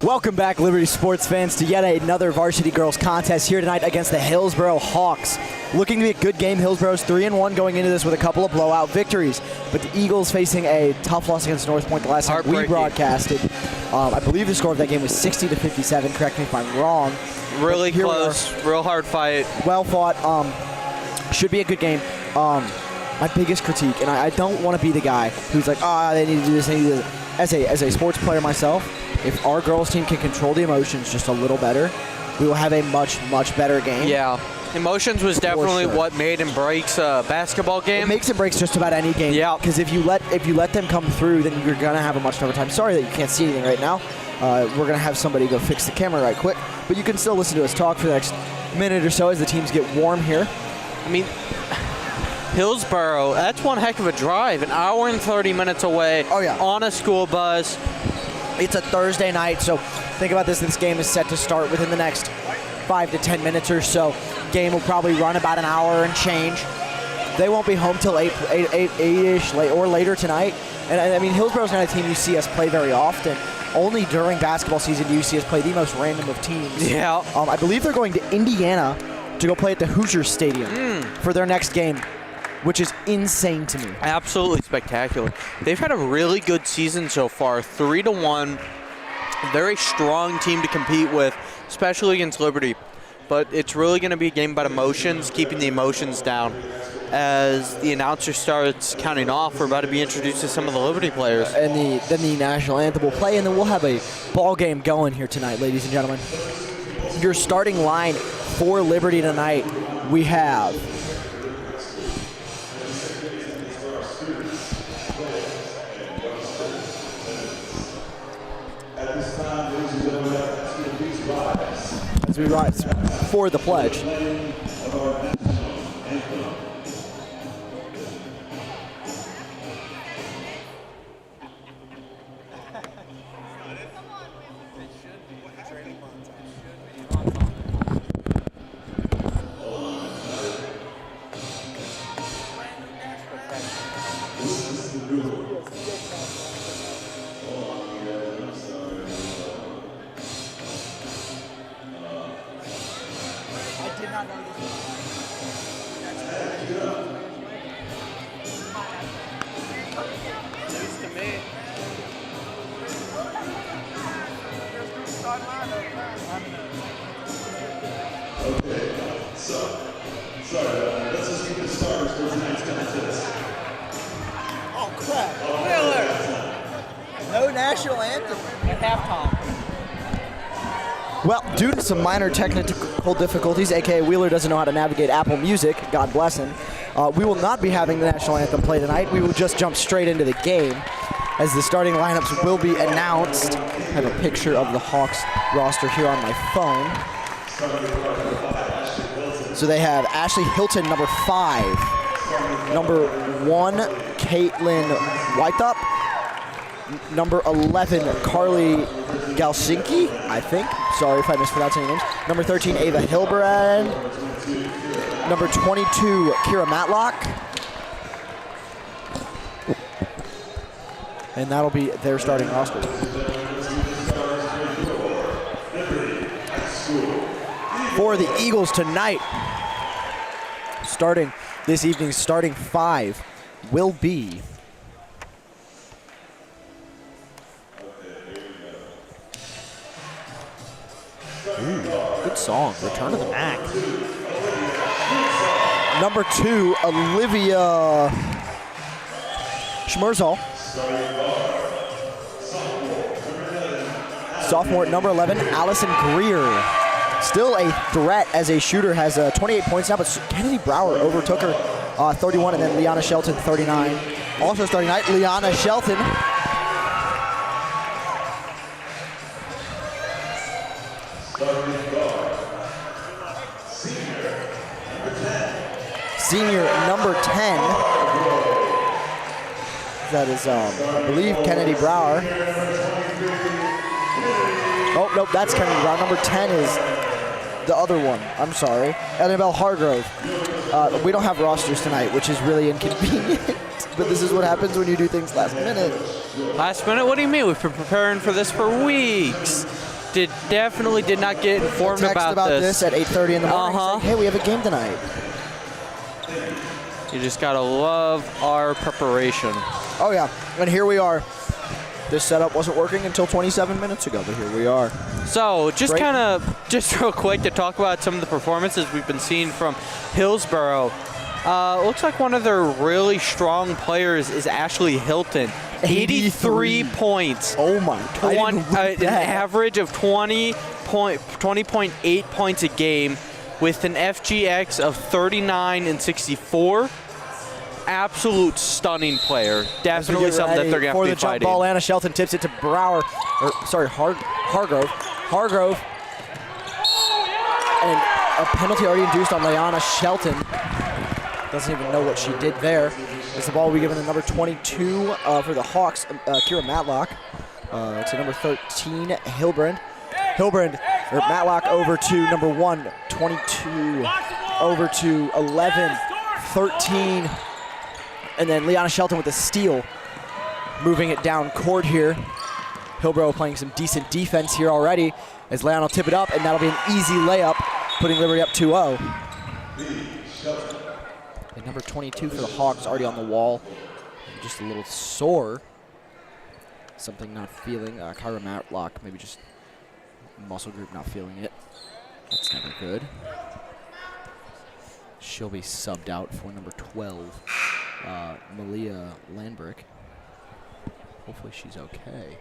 Welcome back, Liberty sports fans, to yet another varsity girls contest here tonight against the Hillsboro Hawks. Looking to be a good game. Hillsboro's 3-1 going into this with a couple of blowout victories. But the Eagles facing a tough loss against North Point the last time we broadcasted. I believe the score of that game was 60-57. Correct me if I'm wrong. Really close, real hard fight. Well fought. Should be a good game. My biggest critique, and I don't want to be the guy who's like, they need to do this, they need to do this. As a sports player myself, if our girls team can control the emotions just a little better, we will have a much, much better game. Yeah. Emotions was definitely what made and breaks a basketball game. It makes and breaks just about any game. Yeah. Because if you let them come through, then you're gonna have a much tougher time. Sorry that you can't see anything right now. We're gonna have somebody go fix the camera right quick, but you can still listen to us talk for the next minute or so as the teams get warm here. I mean, Hillsboro, that's one heck of a drive. An hour and 30 minutes away. Oh, yeah. On a school bus. It's a Thursday night, so think about this. This game is set to start within the next 5 to 10 minutes or so. Game will probably run about an hour and change. They won't be home till 8-ish or later tonight. And I mean, Hillsboro's not a team you see us play very often. Only during basketball season do you see us play the most random of teams. Yeah. I believe they're going to Indiana to go play at the Hoosiers Stadium for their next game, which is insane to me. Absolutely spectacular. They've had a really good season so far, 3-1. Very strong team to compete with, especially against Liberty. But it's really going to be a game about emotions, keeping the emotions down. As the announcer starts counting off, we're about to be introduced to some of the Liberty players. And then the national anthem will play, and then we'll have a ball game going here tonight, ladies and gentlemen. Your starting line for Liberty tonight, we have as we rise for the pledge. Let's just get the starters for tonight's contest. Oh, crap. No national anthem at halftime. Well, due to some minor technical difficulties, a.k.a. Wheeler doesn't know how to navigate Apple Music, God bless him, we will not be having the national anthem play tonight. We will just jump straight into the game as the starting lineups will be announced. I have a picture of the Hawks roster here on my phone. So they have Ashley Hilton, number 5. Number 1, Caitlin Whiteup. Number 11, Carly Galsinki, I think. Sorry if I mispronounced any names. Number 13, Ava Hilbrand. Number 22, Kira Matlock. And that'll be their starting roster. For the Eagles tonight, this evening's starting 5 will be good song, Return of the Mac. Number 2, Olivia Schmerzal. Sophomore at number 11, Allison Greer. Still a threat as a shooter, has 28 points now, but Kennedy Brower overtook her 31, and then Liana Shelton 39. Also starting tonight, Liana Shelton. Senior number 10. That is, I believe, Kennedy Brower. Oh, nope, that's Kennedy Brower. Number 10 is the other one. I'm sorry. Annabelle Hargrove. We don't have rosters tonight, which is really inconvenient. But this is what happens when you do things last minute. Last minute? What do you mean? We've been preparing for this for weeks. definitely did not get informed Text about this at 8:30 in the morning. Uh-huh. Saying, hey, we have a game tonight. You just gotta love our preparation. Oh yeah, and here we are. This setup wasn't working until 27 minutes ago, but here we are. So just Great. real quick to talk about some of the performances we've been seeing from Hillsboro. Looks like one of their really strong players is Ashley Hilton. 83 points. Oh my God. An average of 20.8 points a game with an FGX of 39 and 64. Absolute stunning player. Definitely something that they're going to for be the jump fighting. ball. Anna Shelton tips it to Hargrove. Hargrove. And a penalty already induced on Leanna Shelton. Doesn't even know what she did there. As the ball will be given to number 22 for the Hawks, Kira Matlock. To number 13, Hilbrand. Matlock over to number 1, 22, over to 11, 13, and then Leanna Shelton with a steal, moving it down court here. Hillsboro playing some decent defense here already, as Leanna will tip it up, and that'll be an easy layup, putting Liberty up 2-0. And number 22 for the Hawks already on the wall, just a little sore. Something not feeling. Kyra Matlock, maybe just muscle group not feeling it. That's never good. She'll be subbed out for number 12, Malia Landbrick. Hopefully she's okay.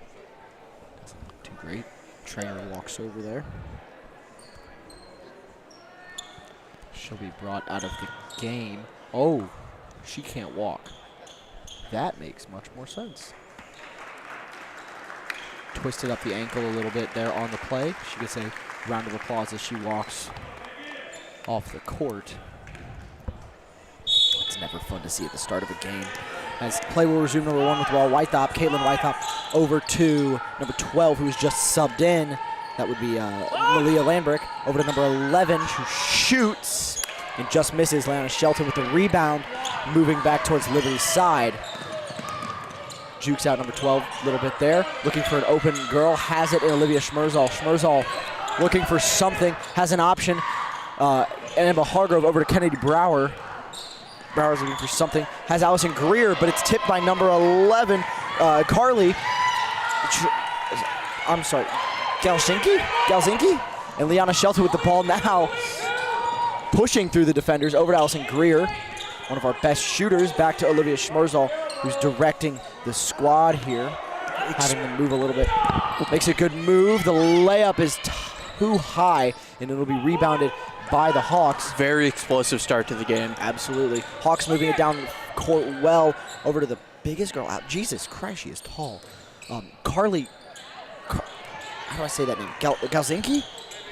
Doesn't look too great. Trainer walks over there. She'll be brought out of the game. Oh, she can't walk. That makes much more sense. Twisted up the ankle a little bit there on the play. She gets a round of applause as she walks off the court. It's never fun to see at the start of a game. As play will resume, number 1 with the ball, Caitlin Wythop over to number 12, who was just subbed in. That would be Malia Landbrick. Over to number 11, who shoots and just misses. Leanna Shelton with the rebound, moving back towards Liberty's side. Jukes out number 12 a little bit there. Looking for an open girl. Has it in Olivia Schmerzal. Schmerzal looking for something. Has an option. Emma Hargrove over to Kennedy Brower. Brower's looking for something. Has Allison Greer, but it's tipped by number 11, Carly. I'm sorry, Galzinski? And Leanna Shelton with the ball now. Pushing through the defenders over to Allison Greer. One of our best shooters. Back to Olivia Schmerzal, who's directing the squad here. Having them move a little bit. Makes a good move. The layup is too high, and it'll be rebounded by the Hawks. Very explosive start to the game. Absolutely. Hawks moving it down court well over to the biggest girl out. Jesus Christ, she is tall. Carly, how do I say that name? Galzinski?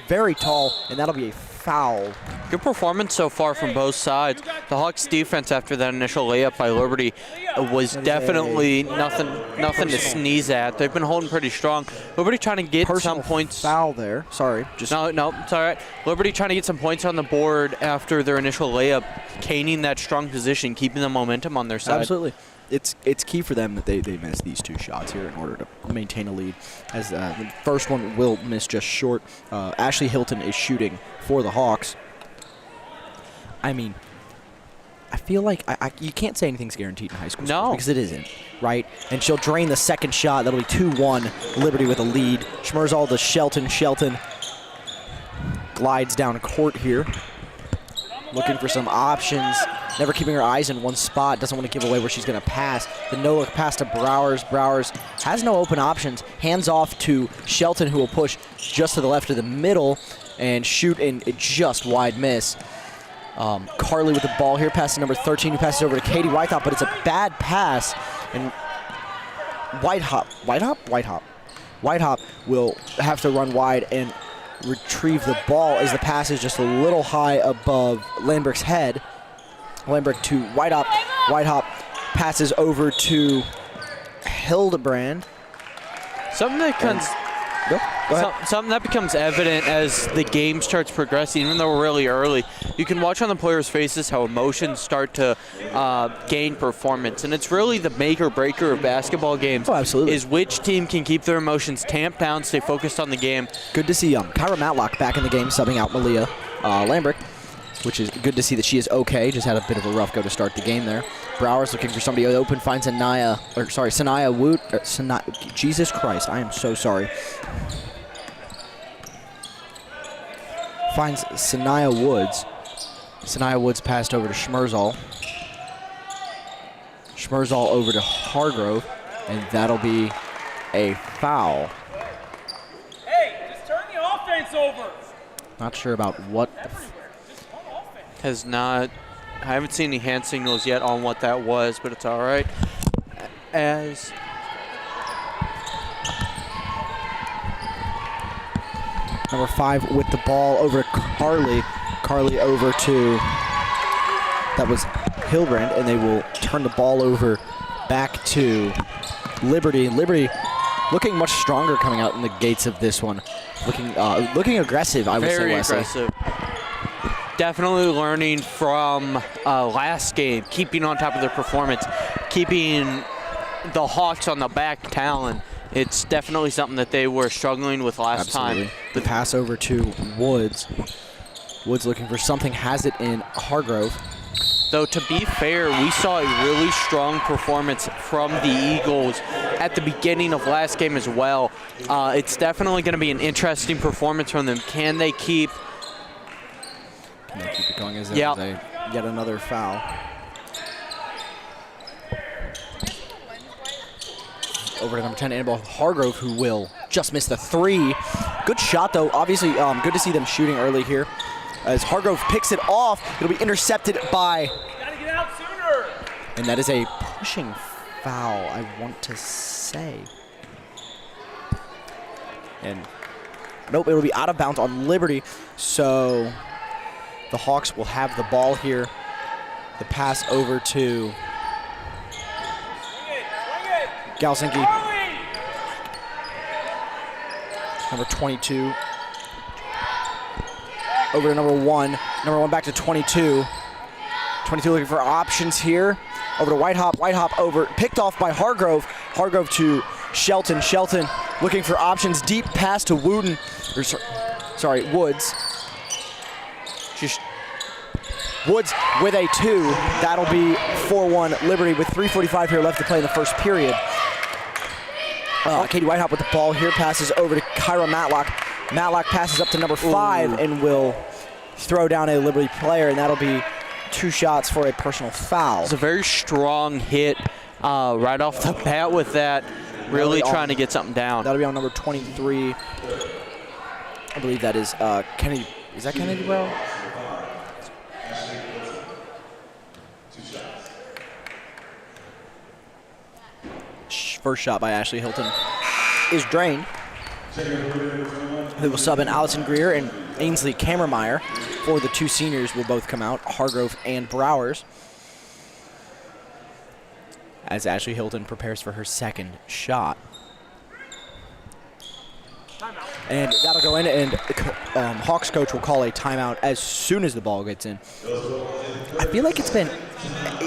Very tall, and that'll be a foul. Good performance so far from both sides. The Hawks defense after that initial layup by Liberty was definitely nothing to sneeze at. They've been holding pretty strong. Liberty trying to get some points. Foul there. Sorry. No, it's all right. Liberty trying to get some points on the board after their initial layup, gaining that strong position, keeping the momentum on their side. Absolutely. It's key for them that they miss these 2 shots here in order to maintain a lead. As the first one will miss just short. Ashley Hilton is shooting for the Hawks. I mean, I feel like you can't say anything's guaranteed in high school. No. Because it isn't, right? And she'll drain the second shot. That'll be 2-1. Liberty with a lead. Schmerzal to Shelton. Shelton glides down court here. Looking for some options. Never keeping her eyes in one spot. Doesn't want to give away where she's going to pass. The no-look pass to Browers. Browers has no open options. Hands off to Shelton, who will push just to the left of the middle and shoot in a just wide miss. Carly with the ball here. Pass to number 13, who passes over to Katie Wythop, but it's a bad pass. And Whitehop will have to run wide and retrieve the ball as the pass is just a little high above Landbrick's head. Landbrick to Whitehop. Whitehop passes over to Hildebrand. Something that Go ahead. Something that becomes evident as the game starts progressing, even though we're really early. You can watch on the players' faces how emotions start to gain performance. And it's really the make or breaker of basketball games. Oh, absolutely. Is which team can keep their emotions tamped down, stay focused on the game. Good to see Kyra Matlock back in the game, subbing out Malia Lambrick, which is good to see that she is okay. Just had a bit of a rough go to start the game there. Brower's looking for somebody open, finds Sanaya Wood. Jesus Christ, I am so sorry. Finds Sanaya Woods. Sanaya Woods passed over to Schmerzal. Schmerzal over to Hargrove, and that'll be a foul. Hey, just turn the offense over. Not sure about what. Has not. I haven't seen any hand signals yet on what that was, but it's all right. As Number 5 with the ball over to Carly. Carly over to, that was Hilbrand, and they will turn the ball over back to Liberty. Liberty looking much stronger coming out in the gates of this one. Looking aggressive, I would say, very Wesley. aggressive. Definitely learning from last game, keeping on top of their performance, keeping the Hawks on the back talon. It's definitely something that they were struggling with last time. The pass over to Woods. Woods looking for something, has it in Hargrove. Though, to be fair, we saw a really strong performance from the Eagles at the beginning of last game as well. It's definitely going to be an interesting performance from them. Can they keep it going as yet another foul? Over to number 10, Annabelle Hargrove, who will just miss the 3. Good shot, though. Obviously, good to see them shooting early here. As Hargrove picks it off, it'll be intercepted by... Gotta get out sooner. And that is a pushing foul, I want to say. And nope, it'll be out of bounds on Liberty. So the Hawks will have the ball here. The pass over to Galsinki. Number 22. Over to number 1. Number 1 back to 22. 22 looking for options here. Over to Whitehop. Whitehop over. Picked off by Hargrove. Hargrove to Shelton. Shelton looking for options. Deep pass to Wooden. Woods. Just Woods with a 2. That'll be 4-1 Liberty with 3:45 here left to play in the first period. Katie Whitehop with the ball here, passes over to Kyra Matlock. Matlock passes up to number 5 and will throw down a Liberty player, and that'll be 2 shots for a personal foul. It's a very strong hit right off the bat with that, really trying to get something down. That'll be on number 23. I believe that is Kennedy. Is that Kennedy Brown? First shot by Ashley Hilton is drained. Who will sub in Allison Greer and Ainsley Kammermeyer. For the 2 seniors will both come out, Hargrove and Browers. As Ashley Hilton prepares for her second shot. And that'll go in, and Hawks coach will call a timeout as soon as the ball gets in. I feel like it's been,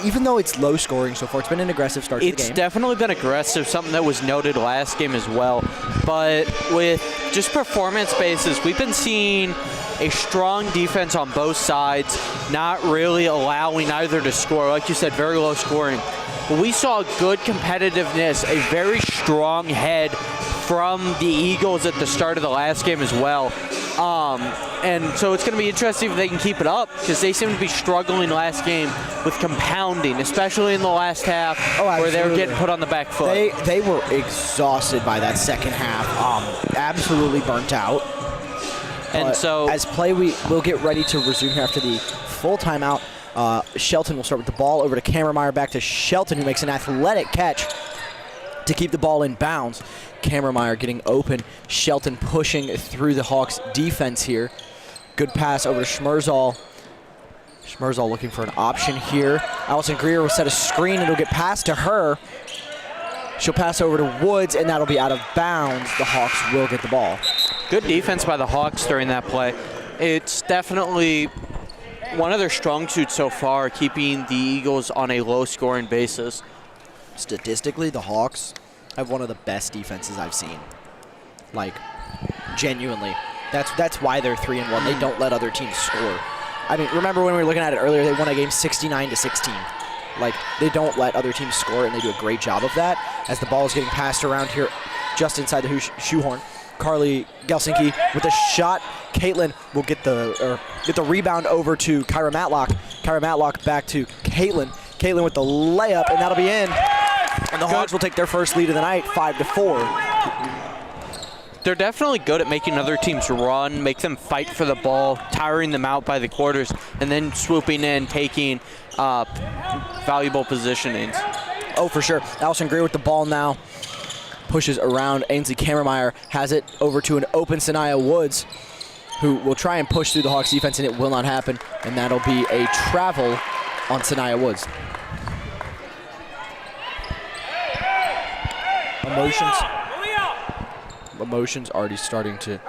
even though it's low scoring so far, it's been an aggressive start to the game. It's definitely been aggressive, something that was noted last game as well. But with just performance basis, we've been seeing a strong defense on both sides, not really allowing either to score. Like you said, very low scoring. But we saw good competitiveness, a very strong head from the Eagles at the start of the last game as well. And so it's going to be interesting if they can keep it up, because they seem to be struggling last game with compounding, especially in the last half where they were getting put on the back foot. They were exhausted by that second half, absolutely burnt out. And so as play, we'll get ready to resume here after the full timeout. Shelton will start with the ball over to Kammermeyer, back to Shelton, who makes an athletic catch to keep the ball in bounds. Kammermeyer getting open. Shelton pushing through the Hawks defense here. Good pass over to Schmerzal. Schmerzal looking for an option here. Allison Greer will set a screen, and it'll get passed to her. She'll pass over to Woods, and that'll be out of bounds. The Hawks will get the ball. Good defense by the Hawks during that play. It's definitely one of their strong suits so far, keeping the Eagles on a low-scoring basis. Statistically, the Hawks have one of the best defenses I've seen. Like, genuinely. That's why they're 3-1. They don't let other teams score. I mean, remember when we were looking at it earlier, they won a game 69-16. Like, they don't let other teams score, and they do a great job of that. As the ball is getting passed around here just inside the shoehorn, Carly Gelsinki with a shot. Caitlin will get the rebound over to Kyra Matlock. Kyra Matlock back to Caitlin. Caitlin with the layup, and that'll be in. And the Hawks will take their first lead of the night, 5-4. They're definitely good at making other teams run, make them fight for the ball, tiring them out by the quarters, and then swooping in, taking valuable positionings. Oh, for sure. Allison Greer with the ball now. Pushes around. Ainsley Kammermeyer has it over to an open Sanaya Woods, who will try and push through the Hawks defense, and it will not happen. And that'll be a travel on Sanaya Woods. Emotions already starting to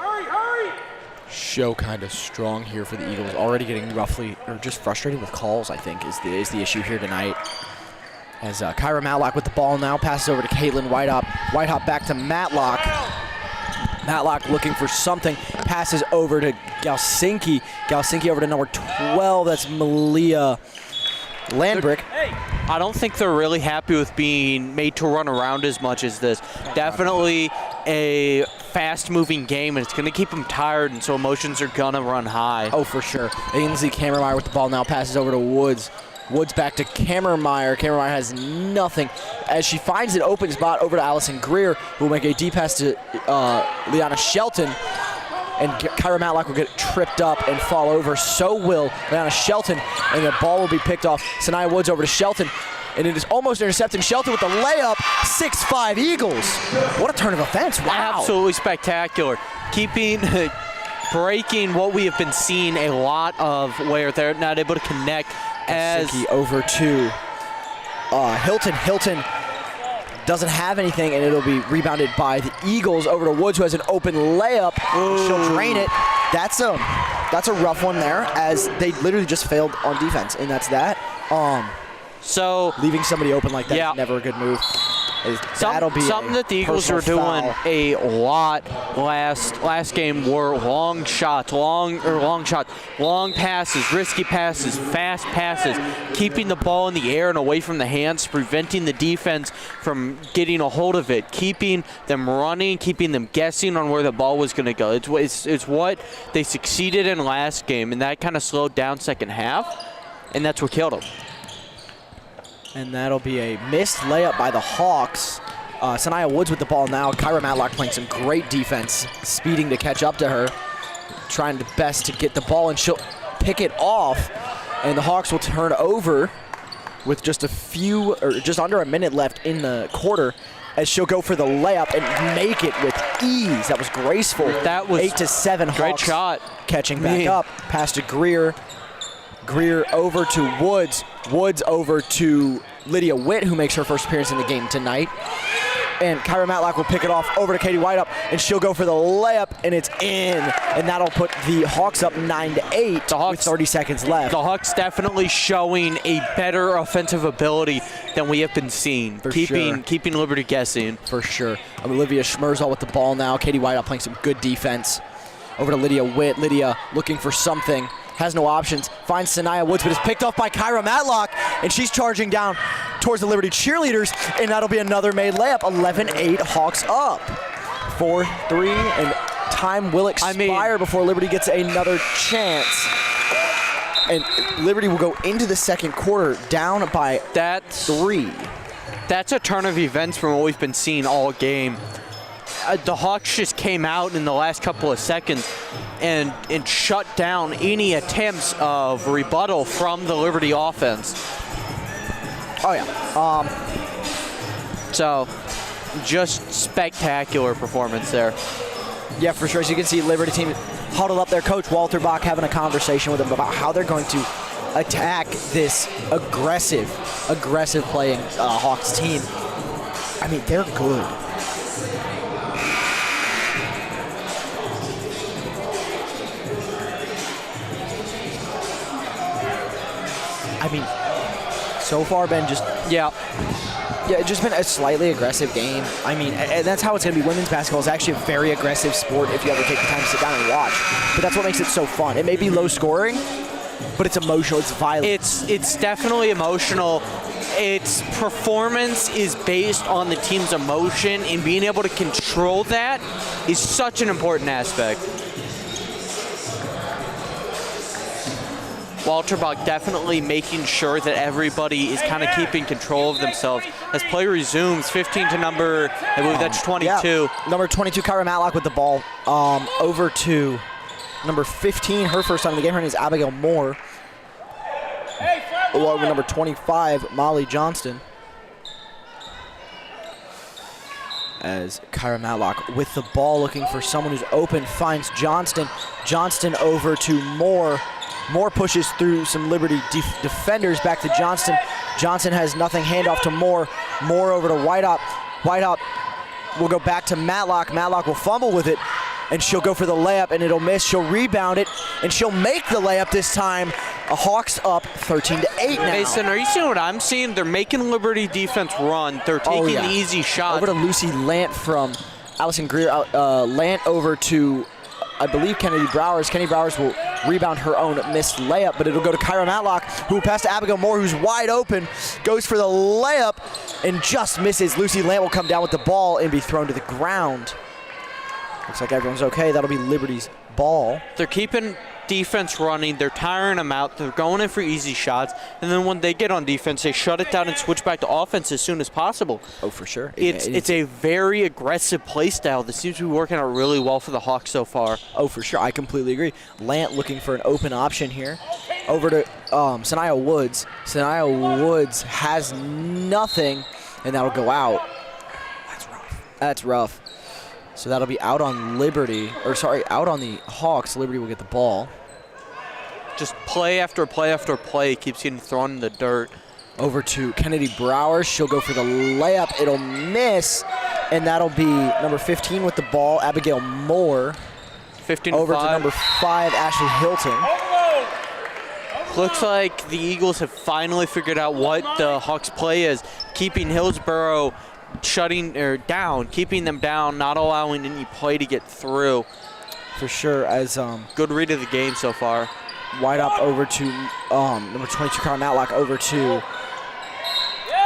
show kind of strong here for the Eagles. Already getting roughly, or just frustrated with calls, I think, is the issue here tonight. As Kyra Matlock with the ball now, passes over to Caitlin Whitehop. Whitehop back to Matlock. Matlock looking for something, passes over to Gelsinki. Gelsinki over to number 12, that's Malia Landbrick. I don't think they're really happy with being made to run around as much as this. Definitely a fast-moving game, and it's going to keep them tired, and so emotions are going to run high. Oh, for sure. Ainsley Kammermeyer with the ball now, passes over to Woods. Woods back to Kammermeyer. Kammermeyer has nothing as she finds an open spot over to Allison Greer, who will make a deep pass to Liana Shelton. And Kyra Matlock will get tripped up and fall over. So will Liana Shelton, and the ball will be picked off. Sanaya Woods over to Shelton, and it is almost intercepted. Shelton with the layup. 6-5 Eagles. What a turn of offense. Wow. Absolutely spectacular. Breaking what we have been seeing a lot of, where they're not able to connect. As over to Hilton. Hilton doesn't have anything, and it'll be rebounded by the Eagles over to Woods, who has an open layup. She'll drain it. That's a rough one there, as they literally just failed on defense, and that's that. So leaving somebody open like that is never a good move. That'll be something that the Eagles were doing a lot last game were long passes, risky passes, fast passes, keeping the ball in the air and away from the hands, preventing the defense from getting a hold of it, keeping them running, keeping them guessing on where the ball was going to go. It's what they succeeded in last game, and that kind of slowed down second half, and that's what killed them. And that'll be a missed layup by the Hawks. Sanaya Woods with the ball now. Kyra Matlock playing some great defense, speeding to catch up to her, trying the best to get the ball, and she'll pick it off. And the Hawks will turn over with just under a minute left in the quarter, as she'll go for the layup and make it with ease. That was graceful. That was 8-7 Hawks. Great shot. Catching back up. Pass to Greer. Greer over to Woods. Woods over to Lydia Witt, who makes her first appearance in the game tonight. And Kyra Matlock will pick it off over to Katie Whitehop, and she'll go for the layup, and it's in. And that'll put the Hawks up 9-8 with 30 seconds left. The Hawks definitely showing a better offensive ability than we have been seeing. Keeping Liberty guessing. For sure. Olivia Schmerzal with the ball now. Katie Whitehop playing some good defense. Over to Lydia Witt. Lydia looking for something. Has no options, finds Sanaya Woods, but is picked off by Kyra Matlock, and she's charging down towards the Liberty cheerleaders, and that'll be another made layup. 11-8 Hawks up. 4-3, and time will expire before Liberty gets another chance. And Liberty will go into the second quarter down by 3. That's a turn of events from what we've been seeing all game. The Hawks just came out in the last couple of seconds and shut down any attempts of rebuttal from the Liberty offense. Oh, yeah. So, just spectacular performance there. Yeah, for sure. As you can see, Liberty team huddled up their coach, Walter Bach, having a conversation with him about how they're going to attack this aggressive playing Hawks team. I mean, they're good. I mean, so far been just it's just been a slightly aggressive game. I mean, and that's how it's going to be. Women's basketball is actually a very aggressive sport if you ever take the time to sit down and watch. But that's what makes it so fun. It may be low scoring, but it's emotional. It's violent. It's definitely emotional. Its performance is based on the team's emotion, and being able to control that is such an important aspect. Walterbach definitely making sure that everybody is kind of keeping control of themselves. As play resumes, 15 to number, I believe that's 22. Yeah. Number 22, Kyra Matlock with the ball. Over to number 15, her first time in the game. Her name is Abigail Moore. Along with number 25, Molly Johnston. As Kyra Matlock with the ball, looking for someone who's open, finds Johnston. Johnston over to Moore. Moore pushes through some Liberty defenders back to Johnston. Johnston has nothing, handoff to Moore. Moore over to Whitehop. Whitehop will go back to Matlock. Matlock will fumble with it, and she'll go for the layup, and it'll miss. She'll rebound it, and she'll make the layup this time. Hawks up 13-8 now. Mason, are you seeing what I'm seeing? They're making Liberty defense run. They're taking the easy shot. Over to Lucy Lant from Allison Greer. Lant over to, I believe, Kennedy Browers. Kennedy Browers will rebound her own missed layup, but it'll go to Kyra Matlock, who will pass to Abigail Moore, who's wide open, goes for the layup, and just misses. Lucy Lant will come down with the ball and be thrown to the ground. Looks like everyone's okay. That'll be Liberty's ball. They're keeping defense running. They're tiring them out. They're going in for easy shots. And then when they get on defense, they shut it down and switch back to offense as soon as possible. Oh, for sure. It's a very aggressive play style that seems to be working out really well for the Hawks so far. Oh, for sure. I completely agree. Lant looking for an open option here. Over to Sanaya Woods. Sanaya Woods has nothing, and that'll go out. That's rough. That's rough. So that'll be out on Liberty, out on the Hawks. Liberty will get the ball. Just play after play after play keeps getting thrown in the dirt. Over to Kennedy Browers. She'll go for the layup. It'll miss, and that'll be number 15 with the ball, Abigail Moore. 15 over 5. to number 5, Ashley Hilton. Looks like the Eagles have finally figured out what the Hawks' play is, keeping Hillsboro keeping them down, not allowing any play to get through. For sure, as good read of the game so far. Wide up over to number 22, Kyra Matlock, over to who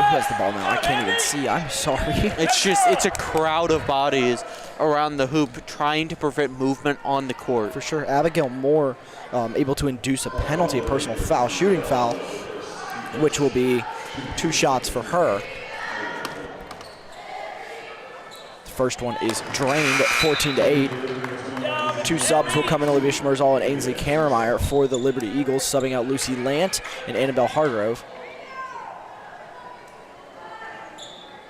has the ball now? I can't even see. I'm sorry. It's a crowd of bodies around the hoop trying to prevent movement on the court. For sure, Abigail Moore able to induce a penalty, a personal foul, shooting foul, which will be 2 shots for her. First one is drained at 14-8. 2 subs will come in, Olivia Schmerzall and Ainsley Kammermeyer for the Liberty Eagles, subbing out Lucy Lant and Annabelle Hargrove.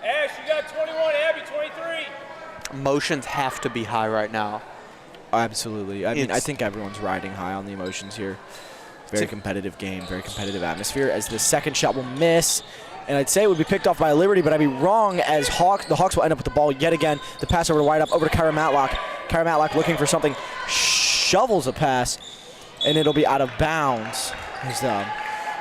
Ash, you got 21, Abby 23. Emotions have to be high right now. Absolutely. I mean, I think everyone's riding high on the emotions here. Very competitive game, very competitive atmosphere, as the second shot will miss. And I'd say it would be picked off by Liberty, but I'd be wrong, as the Hawks will end up with the ball yet again. The pass over to White up, over to Kyra Matlock. Kyra Matlock looking for something, shovels a pass, and it'll be out of bounds. As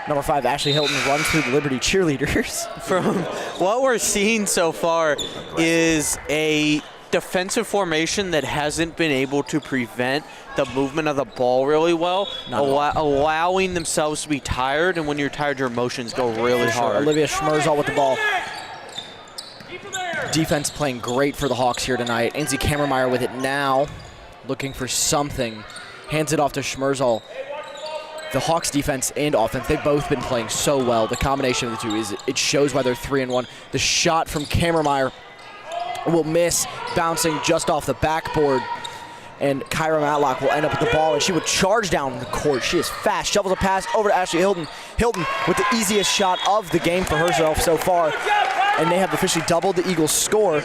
number 5, Ashley Hilton, runs through the Liberty cheerleaders. From what we're seeing so far is a defensive formation that hasn't been able to prevent the movement of the ball really well, allowing themselves to be tired, and when you're tired, your emotions go really hard. Olivia Schmerzall with the ball. Defense playing great for the Hawks here tonight. Ainsley Kammermeyer with it now, looking for something. Hands it off to Schmerzall. The Hawks defense and offense, they've both been playing so well. The combination of the two, it shows why they're 3-1. The shot from Kammermeyer will miss, bouncing just off the backboard. And Kyra Matlock will end up with the ball, and she would charge down the court. She is fast, shovels a pass over to Ashley Hilton. Hilton with the easiest shot of the game for herself so far. And they have officially doubled the Eagles' score,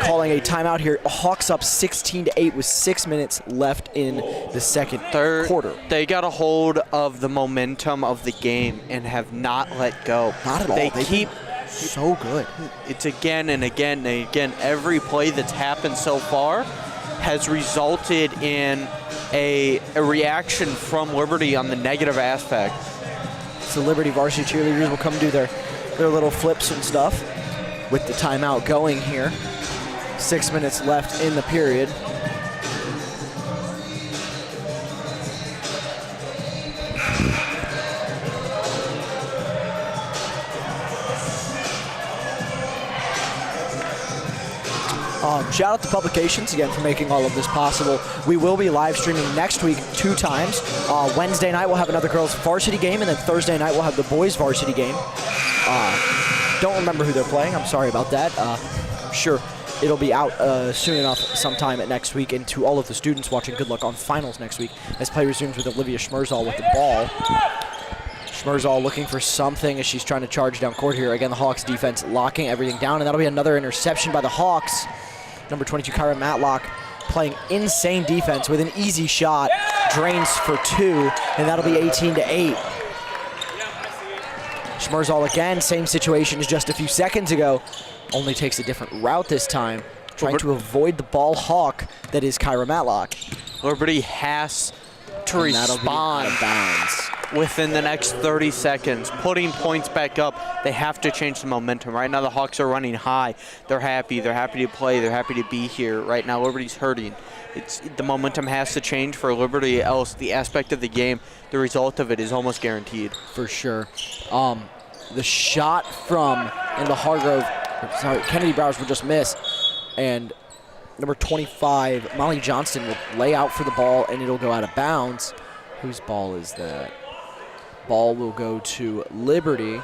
calling a timeout here. Hawks up 16-8 with 6 minutes left in the second quarter. They got a hold of the momentum of the game and have not let go. Not at all. They keep So good. It's again and again and again. Every play that's happened so far has resulted in a reaction from Liberty on the negative aspect. So Liberty varsity cheerleaders will come do their little flips and stuff with the timeout going here. 6 minutes left in the period. Shout out to Publications again for making all of this possible. We will be live streaming next week 2 times. Wednesday night we'll have another girls varsity game, and then Thursday night we'll have the boys varsity game. Don't remember who they're playing. I'm sorry about that. I'm sure it'll be out soon enough sometime next week. And to all of the students watching, good luck on finals next week as play resumes with Olivia Schmerzal with the ball. Schmerzal looking for something as she's trying to charge down court here. Again, the Hawks defense locking everything down, and that'll be another interception by the Hawks. Number 22, Kyra Matlock, playing insane defense with an easy shot. Drains for 2, and that'll be 18-8. Schmerzal again, same situation as just a few seconds ago. Only takes a different route this time, trying to avoid the ball hawk that is Kyra Matlock. Liberty has to respond out of bounds within the next 30 seconds, putting points back up. They have to change the momentum. Right now the Hawks are running high. They're happy to play, they're happy to be here. Right now Liberty's hurting. The momentum has to change for Liberty, else the aspect of the game, the result of it is almost guaranteed. For sure. The shot from Kennedy Browers will just miss, and number 25, Molly Johnston, will lay out for the ball, and it'll go out of bounds. Whose ball is that? Ball will go to Liberty,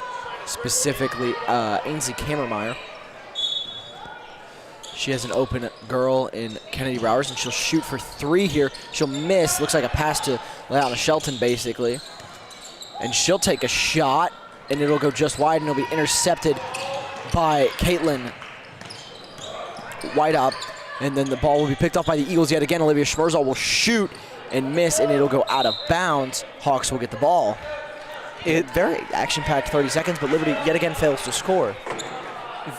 specifically Ainsley Kammermeyer. She has an open girl in Kennedy Browers, and she'll shoot for 3 here. She'll miss. Looks like a pass to Leanna Shelton, basically. And she'll take a shot, and it'll go just wide, and it'll be intercepted by Caitlin White-Up. And then the ball will be picked up by the Eagles yet again. Olivia Schmerzal will shoot and miss, and it'll go out of bounds. Hawks will get the ball. Very action-packed 30 seconds, but Liberty yet again fails to score.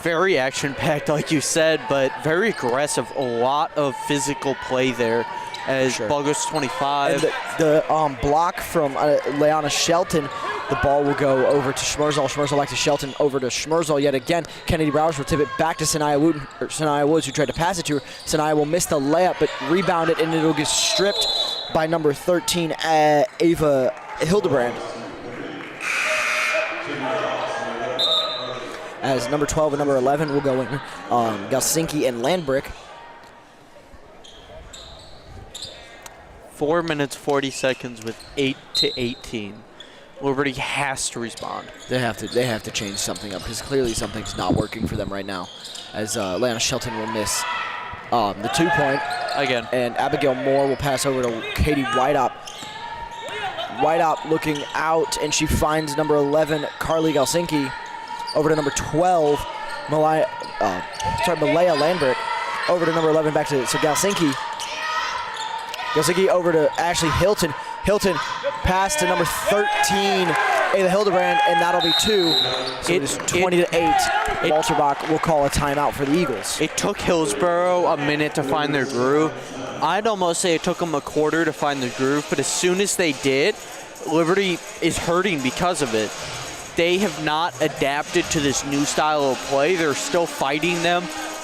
Very action-packed, like you said, but very aggressive. A lot of physical play there as ball goes to 25. And the block from Leanna Shelton, the ball will go over to Schmerzal. Schmerzal back to Shelton, over to Schmerzal yet again. Kennedy Browers will tip it back to Sanaya Woods, who tried to pass it to her. Sanaya will miss the layup, but rebound it, and it'll get stripped by number 13, Ava Hildebrand. As number 12 and number 11 will go in, Galsinki and Landbrick. 4 minutes, 40 seconds with 8-18. Liberty has to respond. They have to change something up, because clearly something's not working for them right now. As Leanna Shelton will miss the 2-point. Again. And Abigail Moore will pass over to Katie White-Up. White-Up looking out, and she finds number 11, Carly Galsinki. Over to number 12, Malaya Landbrick. Over to number 11, back to Galsinki. Galsinki over to Ashley Hilton. Hilton pass to number 13, Ava Hildebrand, and that'll be 2. So it is 20-8. Walter Bach will call a timeout for the Eagles. It took Hillsboro a minute to find their groove. I'd almost say it took them a quarter to find their groove, but as soon as they did, Liberty is hurting because of it. They have not adapted to this new style of play. They're still fighting them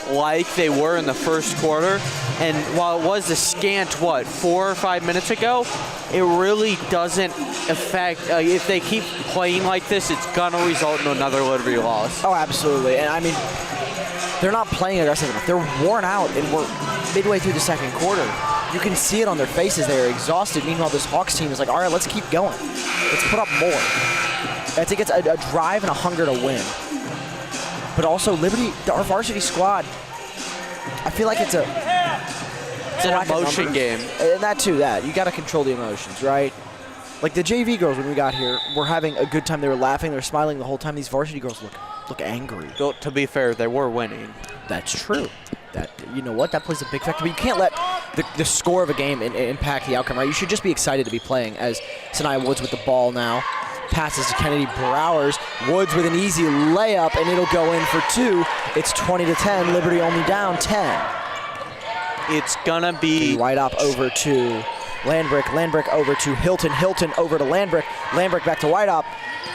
like they were in the first quarter. And while it was a scant, 4 or 5 minutes ago, it really doesn't affect, if they keep playing like this, it's going to result in another Liberty loss. Oh, absolutely. And I mean, they're not playing aggressive enough. They're worn out, and we're midway through the second quarter. You can see it on their faces. They're exhausted. Meanwhile, this Hawks team is like, all right, let's keep going. Let's put up more. I think it's a drive and a hunger to win. But also, Liberty, our varsity squad, I feel like it's an emotion game. And that too, you got to control the emotions, right? Like the JV girls when we got here were having a good time. They were laughing, they were smiling the whole time. These varsity girls look angry. Well, to be fair, they were winning. That's true. You know what? That plays a big factor. But you can't let the score of a game impact the outcome, right? You should just be excited to be playing. As Sanaya Woods with the ball now. Passes to Kennedy Browers. Woods with an easy layup, and it'll go in for 2. It's 20-10. Liberty only down 10. It's gonna be White-up over to Landbrick. Landbrick over to Hilton. Hilton over to Landbrick. Landbrick back to White-up.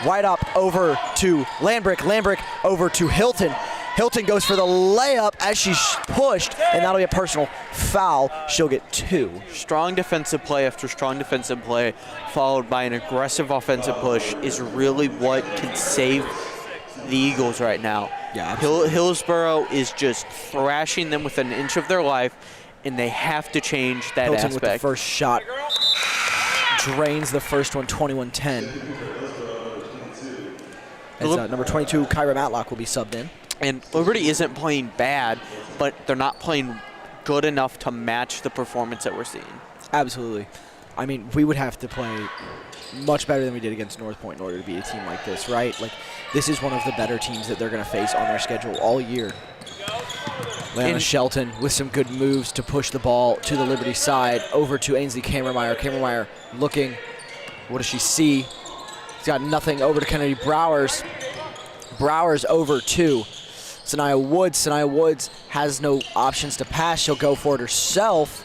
White-up over to Landbrick. Landbrick over to Hilton. Hilton goes for the layup as she's pushed, and that'll be a personal foul. She'll get 2. strong defensive play after strong defensive play, followed by an aggressive offensive push, is really what can save the Eagles right now. Yeah, Hillsboro is just thrashing them within an inch of their life, and they have to change that Hilton aspect. with the first shot. Drains the first one, 21-10. As number 22, Kyra Matlock, will be subbed in. And Liberty isn't playing bad, but they're not playing good enough to match the performance that we're seeing. Absolutely. I mean, we would have to play much better than we did against North Point in order to beat a team like this, right? Like, this is one of the better teams that they're going to face on their schedule all year. Lana Shelton with some good moves to push the ball to the Liberty side over to Ainsley Kammermeyer. Kammermeyer looking. What does she see? She's got nothing. Over to Kennedy Browers. Browers over to Sanaya Woods. Sanaya Woods has no options to pass. She'll go for it herself,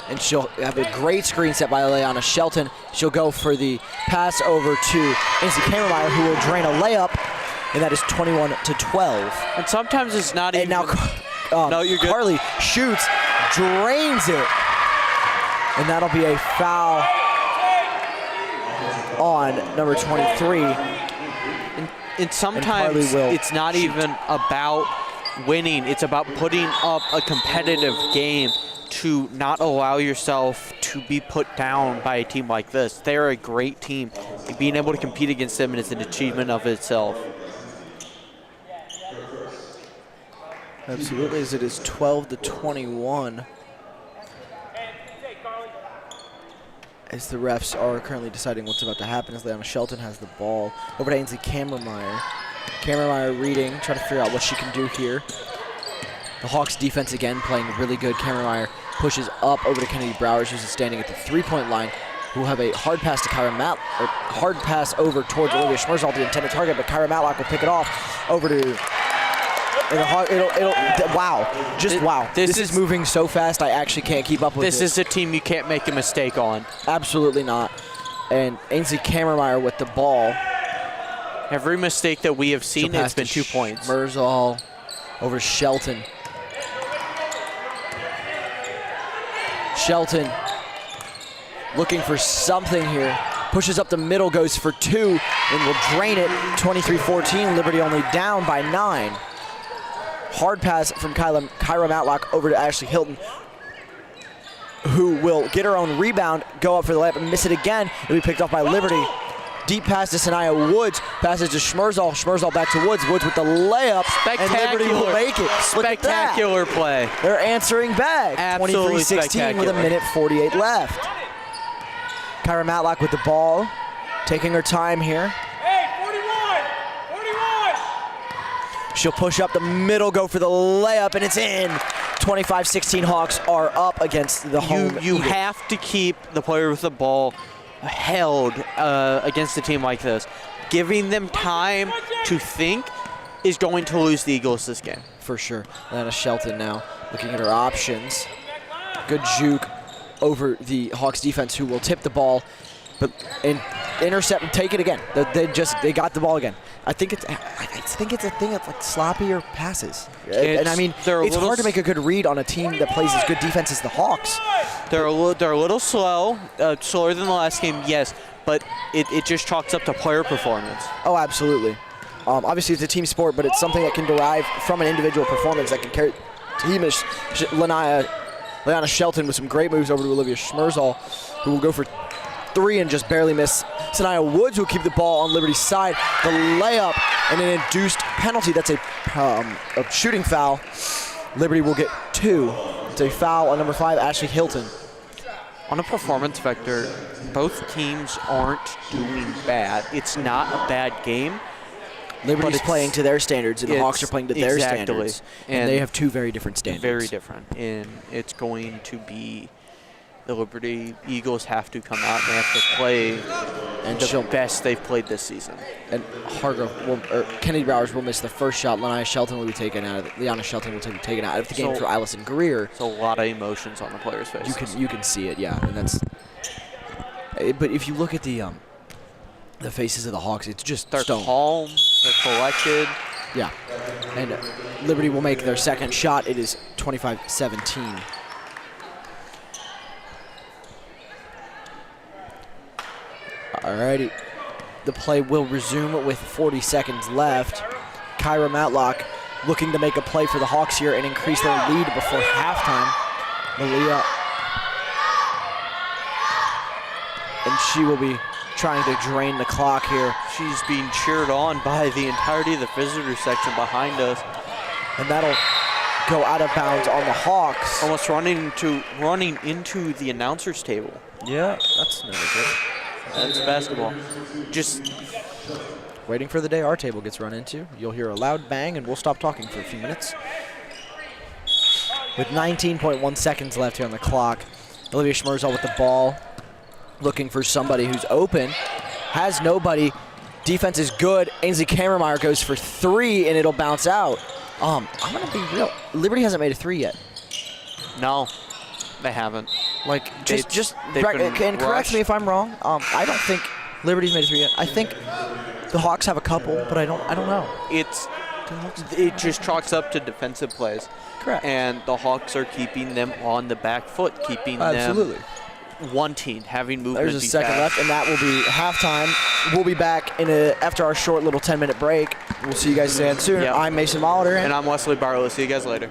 and she'll have a great screen set by Leanna Shelton. She'll go for the pass over to Ainsley Kammermeyer, who will drain a layup, and that is 21-12. And sometimes it's not And even... now No, you're good. Carly shoots, drains it, and that'll be a foul on number 23. And sometimes it's not even about winning. It's about putting up a competitive game to not allow yourself to be put down by a team like this. They're a great team. Being able to compete against them is an achievement of itself. Absolutely, as it is 12-21. As the refs are currently deciding what's about to happen, as Leanna Shelton has the ball. Over to Ainsley Kammermeyer. Kammermeyer reading, trying to figure out what she can do here. The Hawks defense again playing really good. Kammermeyer pushes up over to Kennedy Browers, who's standing at the three-point line, who will have a hard pass to Kyra Matlock, or hard pass over towards Olivia Schmerzal, the intended target, but Kyra Matlock will pick it off over to... Wow. Just wow. This is moving so fast, I actually can't keep up with it. This is a team you can't make a mistake on. Absolutely not. And Ainsley Kammermeyer with the ball. Every mistake that we have seen, it's been 2 points. Schmerzal over Shelton. Shelton looking for something here. Pushes up the middle, goes for 2, and will drain it. 23-14, Liberty only down by 9. Hard pass from Kyra Matlock over to Ashley Hilton, who will get her own rebound, go up for the layup and miss it again. It'll be picked off by Liberty. Deep pass to Sanaya Woods. Passes to Schmerzal. Schmerzal back to Woods. Woods with the layup. Spectacular. And Liberty will make it. Spectacular play. They're answering back. Absolutely 23-16 with a minute 48 left. Kyra Matlock with the ball. Taking her time here. Hey, 41! 41! She'll push up the middle, go for the layup, and it's in. 25-16 Hawks are up against the home. You Eagles. have to keep the player with the ball held against a team like this. Giving them time to think is going to lose the Eagles this game. For sure. Lana Shelton now looking at her options. Good juke over the Hawks defense, who will tip the ball, but intercept and take it again. They got the ball again. I think it's a thing of like sloppier passes. And I mean, it's hard to make a good read on a team that plays as good defense as the Hawks. They're a little slow, slower than the last game, yes, but it just chalks up to player performance. Oh, absolutely. Obviously, it's a team sport, but it's something that can derive from an individual performance that can carry team. Is Leanna Shelton with some great moves over to Olivia Schmerzal, who will go for 3 and just barely miss. Sanaya Woods will keep the ball on Liberty's side. The layup and an induced penalty. That's a shooting foul. Liberty will get 2. It's a foul on number 5, Ashley Hilton. On a performance vector, both teams aren't doing bad. It's not a bad game. Liberty's playing to their standards, and the Hawks are playing to their standards. And they have 2 very different standards. Very different. And it's going to be the Liberty Eagles have to come out and they have to play And the best they've played this season. And Kennedy Bowers will miss the first shot. Liana Shelton will be taken out of the game for Allison Greer. It's a lot of emotions on the players' faces. You can see it, yeah, and that's. But if you look at the faces of the Hawks, it's just They're stone. calm. They're collected. Yeah, and Liberty will make their second shot. It is 25-17. Alrighty, the play will resume with 40 seconds left. Kyra Matlock looking to make a play for the Hawks here and increase their lead before halftime. Malia, and she will be trying to drain the clock here. She's being cheered on by the entirety of the visitor section behind us. And that'll go out of bounds on the Hawks. Almost running into the announcer's table. Yeah, that's never good. That's basketball. Just Waiting for the day our table gets run into. You'll hear a loud bang and we'll stop talking for a few minutes. With 19.1 seconds left here on the clock, Olivia Schmerzel with the ball, looking for somebody who's open. Has nobody. Defense is good. Ainsley Kammermeyer goes for three and it'll bounce out. I'm going to be real. Liberty hasn't made a three yet. no, they haven't. Like, They've been correct rushed. me if I'm wrong. I don't think Liberty's made a three yet. I think the Hawks have a couple, but I don't know. It just chalks up to defensive plays. Correct. And the Hawks are keeping them on the back foot, keeping them wanting, having movement. There's a second left, and that will be halftime. We'll be back after our short little 10-minute break. We'll see you guys again soon. Yep. I'm Mason Molitor. And I'm Wesley Barlow. See you guys later.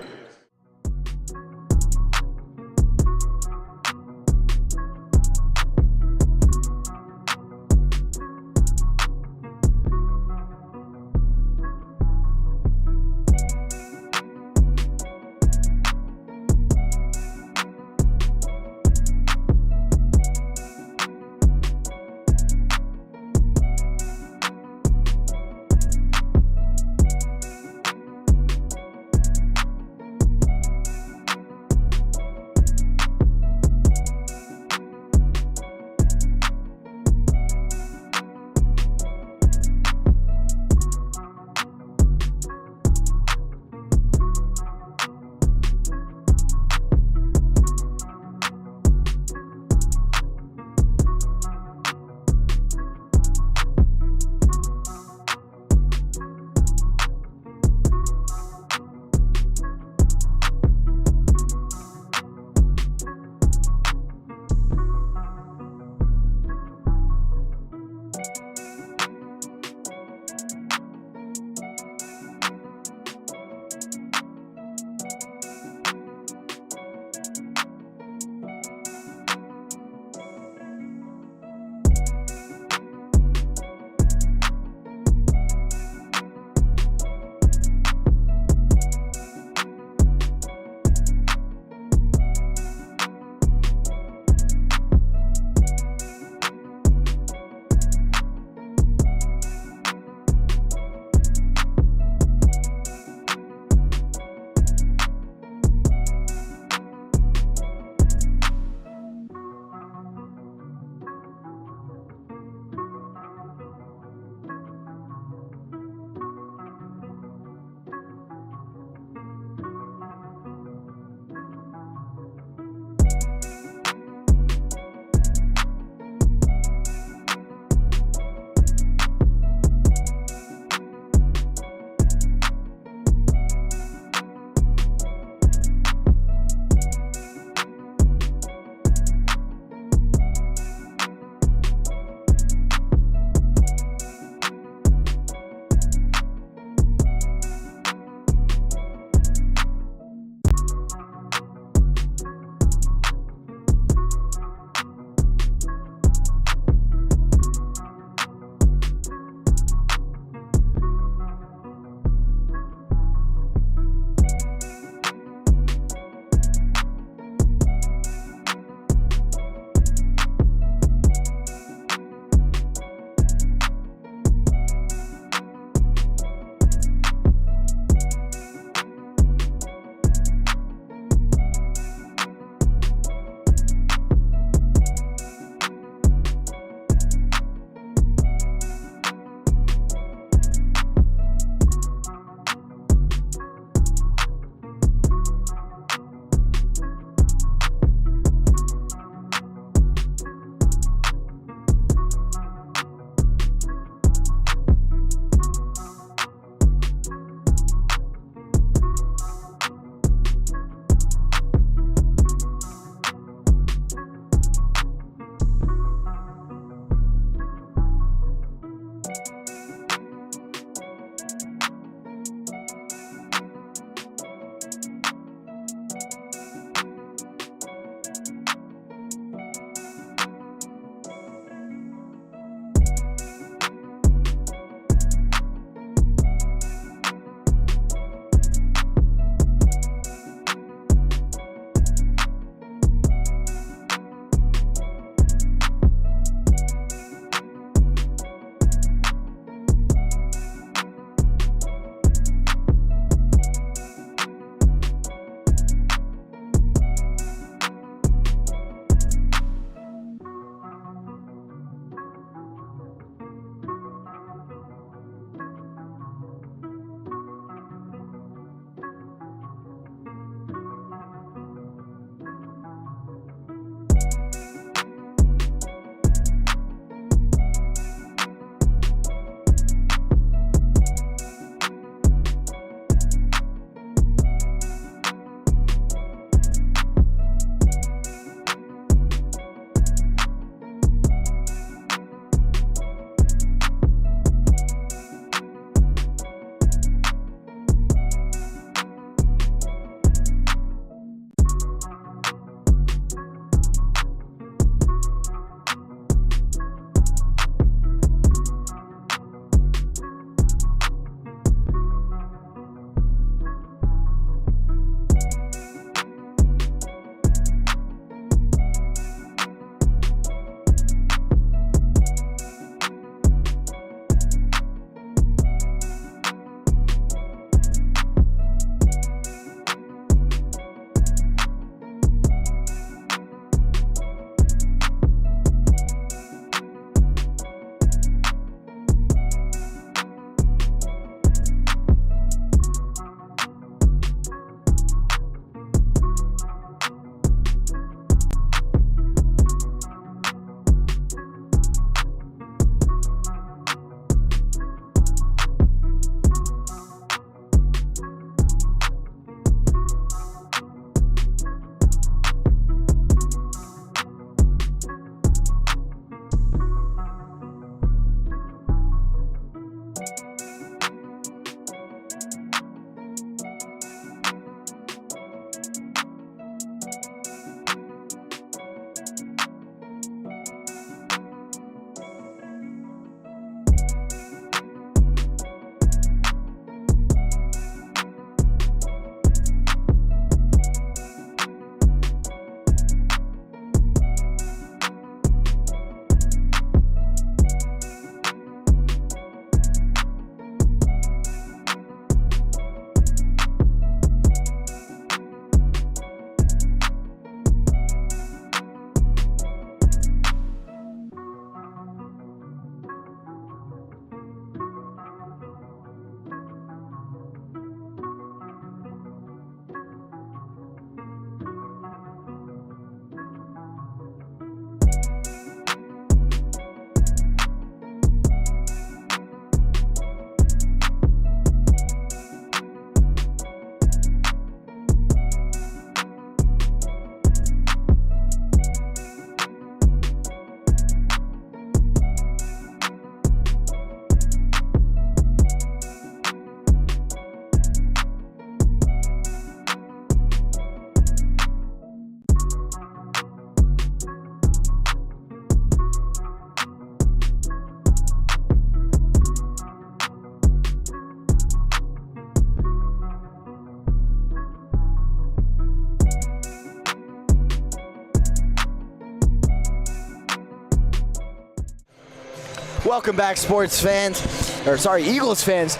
Welcome back, sports fans, or sorry, Eagles fans.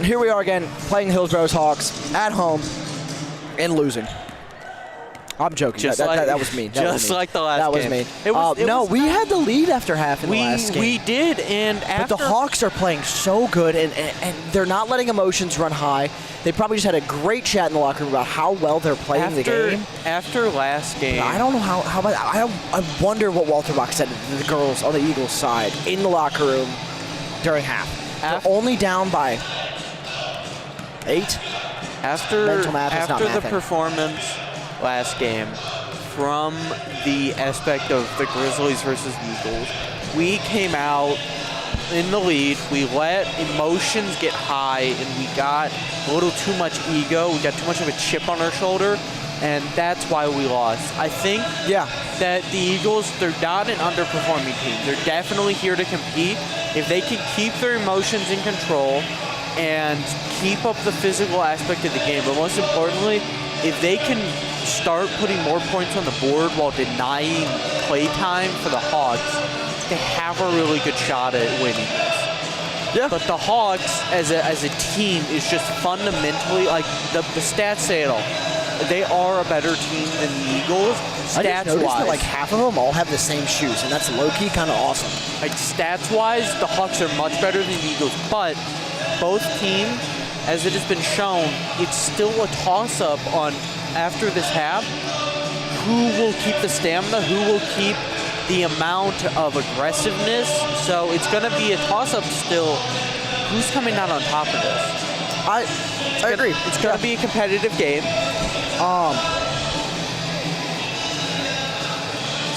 Here we are again, playing Hillsboro's Hawks at home and losing. I'm joking. That was mean. Like the last game. That was mean. We had the lead after half in the last game. We did, and but the Hawks are playing so good, and they're not letting emotions run high. They probably just had a great chat in the locker room about how well they're playing the game. After last game, I don't know how I wonder what Walter Bach said to the girls on the Eagles side in the locker room during half. They're only down by 8. After the performance last game, from the aspect of the Grizzlies versus Eagles, we came out in the lead. We let emotions get high, and we got a little too much ego. We got too much of a chip on our shoulder, and that's why we lost. I think that the Eagles, they're not an underperforming team. They're definitely here to compete. If they can keep their emotions in control and keep up the physical aspect of the game, but most importantly, if they can start putting more points on the board while denying play time for the Hawks, they have a really good shot at winning this. Yeah. But the Hawks, as a team, is just fundamentally, like, the stats say it all. They are a better team than the Eagles, stats-wise. I just noticed that, like, half of them all have the same shoes, and that's low-key kind of awesome. Like, stats-wise, the Hawks are much better than the Eagles, but both teams, as it has been shown, it's still a toss-up on, after this half, who will keep the stamina, who will keep the amount of aggressiveness. So it's going to be a toss-up still. Who's coming out on top of this? I agree. It's going to be a competitive game.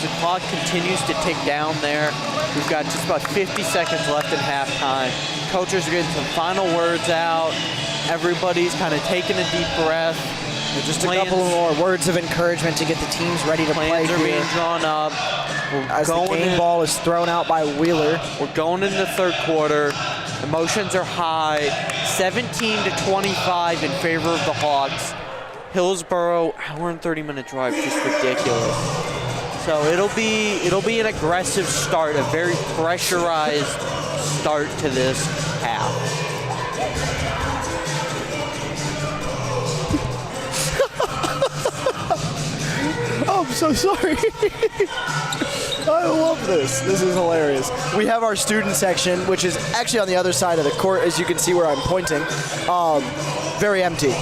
The clock continues to tick down there. We've got just about 50 seconds left in halftime. Coaches are getting some final words out. Everybody's kind of taking a deep breath. Just a couple more words of encouragement to get the teams ready to play here. Plans are being drawn up. As the game ball is thrown out by Wheeler. We're going into the third quarter. Emotions are high. 17-25 in favor of the Hawks. Hillsboro, hour and 30-minute drive, just ridiculous. So it'll be an aggressive start, a very pressurized start to this half. I'm so sorry. I love this. This is hilarious. We have our student section, which is actually on the other side of the court, as you can see where I'm pointing. Very empty.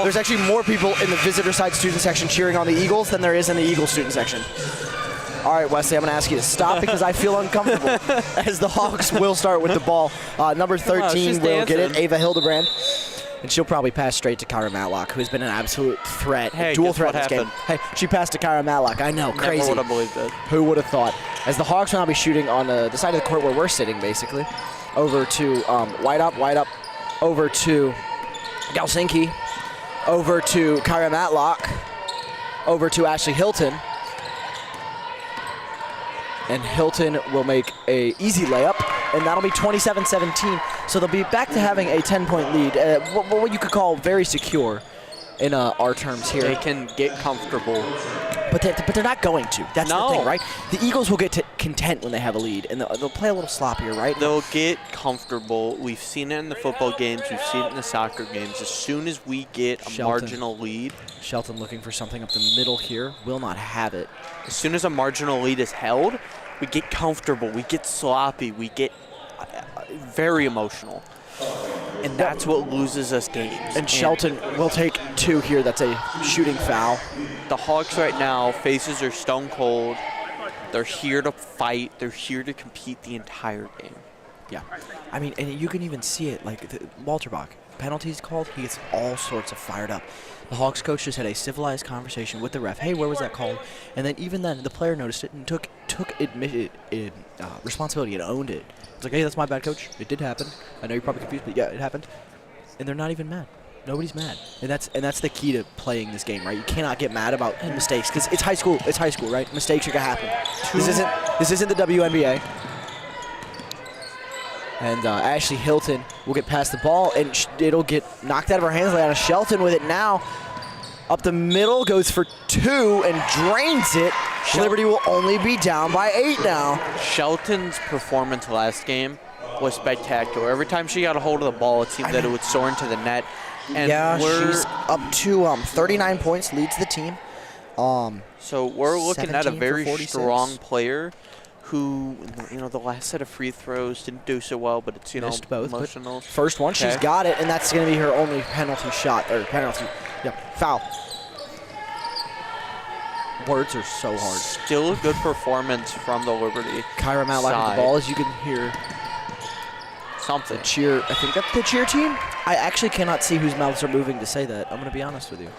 There's actually more people in the visitor side student section cheering on the Eagles than there is in the Eagles student section. All right, Wesley, I'm going to ask you to stop because I feel uncomfortable as the Hawks will start with the ball. Number 13 will get it, Ava Hildebrand. And she'll probably pass straight to Kyra Matlock, who's been an absolute threat, dual threat in this game. Hey, she passed to Kyra Matlock. I know, crazy. Never would have believed it. Who would have thought? As the Hawks will now be shooting on the side of the court where we're sitting, basically. Over to wide up, over to Galsinki, over to Kyra Matlock, over to Ashley Hilton. And Hilton will make a easy layup, and that'll be 27-17. So they'll be back to having a 10-point lead, what you could call very secure in our terms here. They can get comfortable. But they're not going to. That's the thing, right? The Eagles will get content when they have a lead, and they'll play a little sloppier, right? They'll get comfortable. We've seen it in the football games. We've seen it in the soccer games. As soon as we get a marginal lead. Shelton looking for something up the middle here. Will not have it. As soon as a marginal lead is held, we get comfortable. We get sloppy. We get very emotional. And that's what loses us games. And Shelton will take 2 here. That's a shooting foul. The Hawks right now, faces are stone cold. They're here to fight. They're here to compete the entire game. Yeah. I mean, and you can even see it. Like, Walter Bach, penalties called, he gets all sorts of fired up. The Hawks coach just had a civilized conversation with the ref. Hey, where was that called? And then even then, the player noticed it and took responsibility and owned it. It's like, hey, that's my bad, coach. It did happen. I know you're probably confused, but yeah, it happened. And they're not even mad. Nobody's mad. And that's the key to playing this game, right? You cannot get mad about mistakes because it's high school. It's high school, right? Mistakes are gonna happen. This isn't the WNBA. And Ashley Hilton will get past the ball, and it'll get knocked out of her hands. Leanna Shelton with it now. Up the middle, goes for 2 and drains it. Liberty will only be down by 8 now. Shelton's performance last game was spectacular. Every time she got a hold of the ball, it seemed that it would soar into the net. And Yeah, she's up to 39 points, leads the team. So we're looking at a 17 for very 46. strong player who, the last set of free throws didn't do so well, but it's, Missed both, but emotional. first one, she's Okay. got it, and that's going to be her only penalty shot, or foul. Words are so hard. Still a good performance from the Liberty. Kyra Matlock with side. the ball, as you can hear. Something. The cheer, I think that's the cheer team. I actually cannot see whose mouths are moving to say that. I'm going to be honest with you.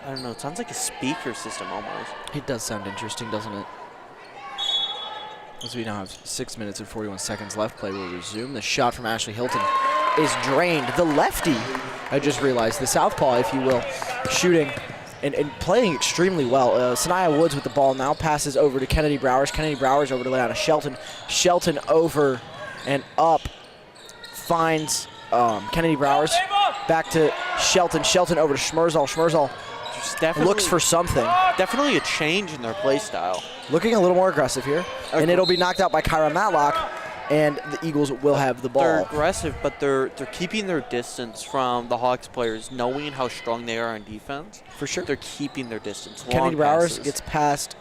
I don't know. It sounds like a speaker system almost. It does sound interesting, doesn't it? As we now have 6 minutes and 41 seconds left, play will resume. The shot from Ashley Hilton is drained. The lefty, I just realized, the southpaw, if you will, shooting and playing extremely well. Sanaya Woods with the ball now passes over to Kennedy Browers. Kennedy Browers over to Leanna Shelton. Shelton over and up. Finds Kennedy Browers. Back to Shelton. Shelton over to Schmerzal. Schmerzal looks for something. Definitely a change in their play style. Looking a little more aggressive here. And it'll be knocked out by Kyra Matlock. And the Eagles will have the ball. They're aggressive, but they're keeping their distance from the Hawks players, knowing how strong they are on defense. For sure. They're keeping their distance. Kennedy Long Browers passes. gets passed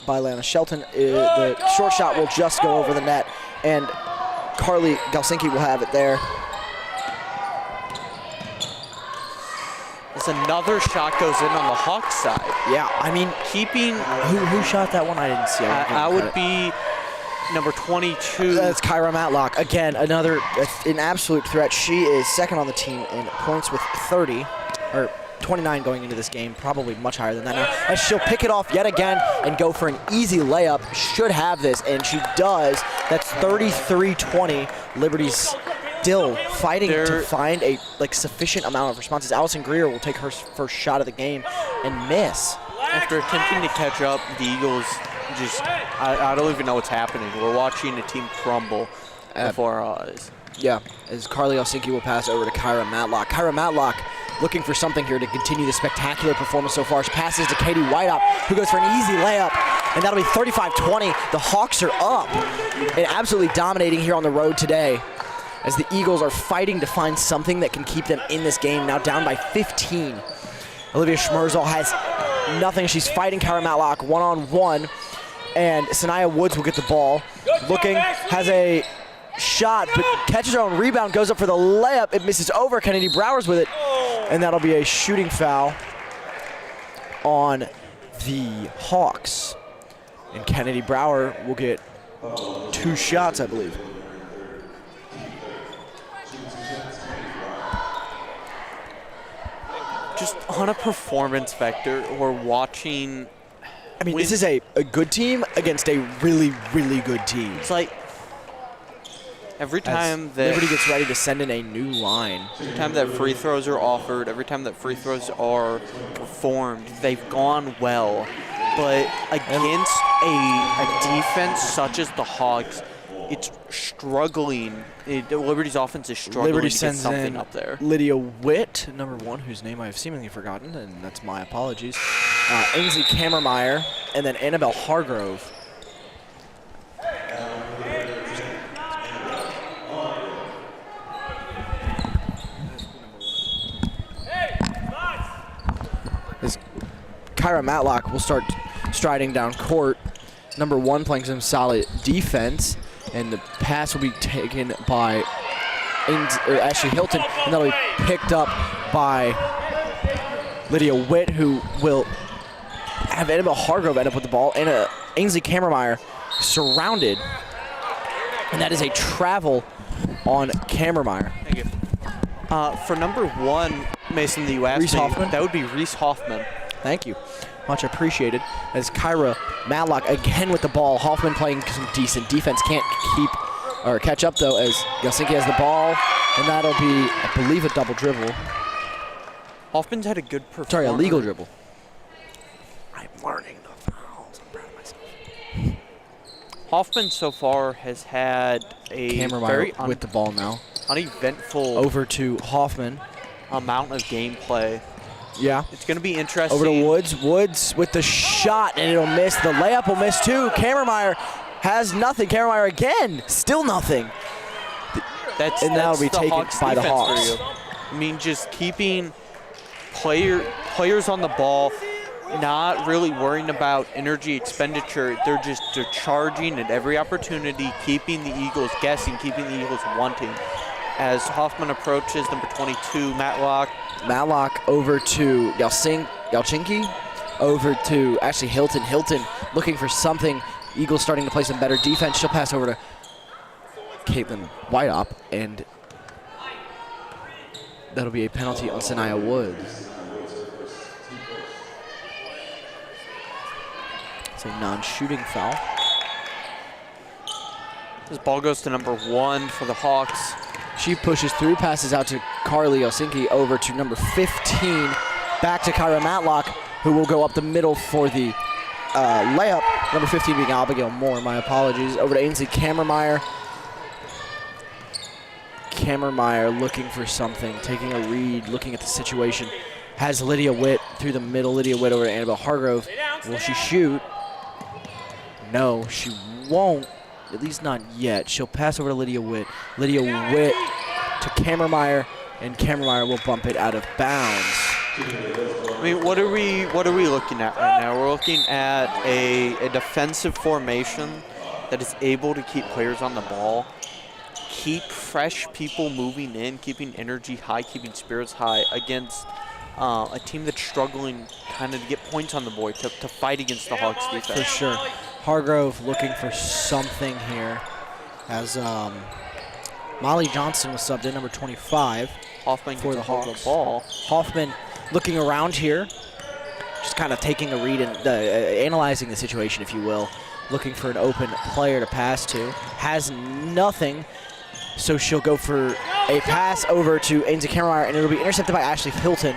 by Lana Shelton. The short shot will just go over the net, and Carly Galsinki will have it there. As another shot goes in on the Hawks side. Yeah, I mean, Keeping, who shot that one? I didn't see. I would be number 22. That's Kyra Matlock. Again, an absolute threat. She is second on the team in points with 30, or 29 going into this game, probably much higher than that now. As she'll pick it off yet again and go for an easy layup. Should have this, and she does. That's 33-20. Liberty's still fighting to find a sufficient amount of responses. Allison Greer will take her first shot of the game and miss. After attempting to catch up, the Eagles I don't even know what's happening. We're watching a team crumble before our eyes. Yeah, as Carly Helsinki will pass over to Kyra Matlock. Kyra Matlock looking for something here to continue the spectacular performance so far. She passes to Katie Whiteout, who goes for an easy layup, and that'll be 35-20. The Hawks are up and absolutely dominating here on the road today, as the Eagles are fighting to find something that can keep them in this game, now down by 15. Olivia Schmerzal has nothing. She's fighting Kyra Matlock one-on-one, and Sanaya Woods will get the ball. Looking, has a shot, but catches her own rebound, goes up for the layup. It misses over. Kennedy Browers with it, and that'll be a shooting foul on the Hawks. And Kennedy Brower will get 2 shots, I believe. Just on a performance vector, we're watching. I mean, this is a good team against a really, really good team. It's like every time that Liberty gets ready to send in a new line. Every time that free throws are offered, every time that free throws are performed, they've gone well. But against a defense such as the Hawks, it's struggling. Liberty's offense is struggling Liberty to get sends something in up there. Lydia Witt, number 1, whose name I have seemingly forgotten, and that's my apologies. Ainsley Kammermeyer, and then Annabelle Hargrove. As Kyra Matlock will start striding down court. Number 1 playing some solid defense, and the pass will be taken by Ashley Hilton, and that'll be picked up by Lydia Witt, who will have Annabelle Hargrove end up with the ball, and Ainsley Kammermeyer surrounded, and that is a travel on Kammermeyer. Thank you. For number 1, Mason, that you asked Reese me, Hoffman? that would be Reese Hoffman. Thank you. Much appreciated. As Kyra Matlock again with the ball. Hoffman playing some decent defense. Can't catch up though, as Helsinki has the ball, and that'll be, I believe, a double dribble. Hoffman's had a good performance. Sorry, a legal dribble. I'm learning the fouls. I'm proud of myself. Hoffman so far has had a very Kammermeyer with the ball now. uneventful Over to Hoffman. amount of gameplay. Yeah. It's going to be interesting. Over to Woods. Woods with the shot, and it'll miss. The layup will miss too. Kammermeyer has nothing. Kammermeyer again, still nothing. That's that'll be the taken Hawks by the defense for Hawks. you. I mean, just keeping players on the ball, not really worrying about energy expenditure. They're charging at every opportunity, keeping the Eagles guessing, keeping the Eagles wanting. As Hoffman approaches, number 22, Matlock. Matlock over to Yalchinki, over to actually Hilton. Hilton looking for something. Eagles starting to play some better defense. She'll pass over to Caitlin Whiteop, and that'll be a penalty on Sanaya Woods. It's a non-shooting foul. This ball goes to number 1 for the Hawks. She pushes through, passes out to Carly Helsinki, over to number 15, back to Kyra Matlock, who will go up the middle for the layup. Number 15 being Abigail Moore, my apologies. Over to Ainsley Kammermeyer. Kammermeyer looking for something, taking a read, looking at the situation. Has Lydia Witt through the middle. Lydia Witt over to Annabelle Hargrove. Will she shoot? No, she won't. At least not yet. She'll pass over to Lydia Witt. Lydia Witt to Kammermeyer, and Kammermeyer will bump it out of bounds. I mean, what are we looking at right now? We're looking at a defensive formation that is able to keep players on the ball, keep fresh people moving in, keeping energy high, keeping spirits high against a team that's struggling kind of to get points on the board, to fight against the Hawks defense. For sure. Hargrove looking for something here as Molly Johnson was subbed in, number 25. Hoffman for the Hawks. Hawks. The ball. Hoffman looking around here, just kind of taking a read and analyzing the situation, if you will, looking for an open player to pass to. Has nothing, so she'll go for a pass over to Ainsley Kammermeyer, and it'll be intercepted by Ashley Hilton,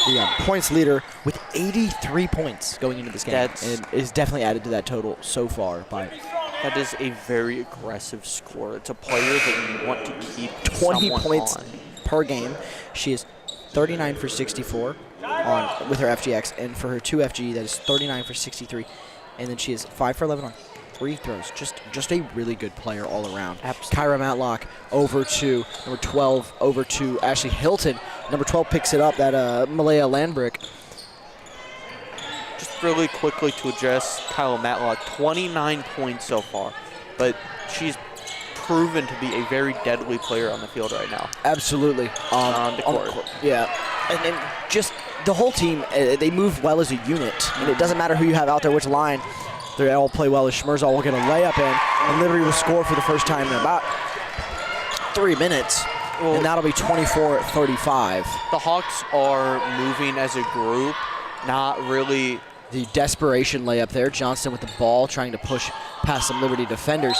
the points leader, with 83 points going into this game. And is definitely added to that total so far. That is a very aggressive score. It's a player that you want to keep 20 points on per game. She is 39 for 64 with her FGX, and for her 2 FG, that is 39 for 63. And then she is 5 for 11 on free throws. Just a really good player all around. Absolutely. Kyra Matlock over to number 12, over to Ashley Hilton. Number 12 picks it up, that Malaya Landbrick. Just really quickly to address Kyle Matlock, 29 points so far, but she's proven to be a very deadly player on the field right now. Absolutely. On the court. Yeah. And just the whole team, they move well as a unit, and it doesn't matter who you have out there, which line. They all play well. As Schmerzal will get a layup in, and Liberty will score for the first time in about 3 minutes, and that'll be 24-35. The Hawks are moving as a group, not really. The desperation layup there. Johnston with the ball, trying to push past some Liberty defenders,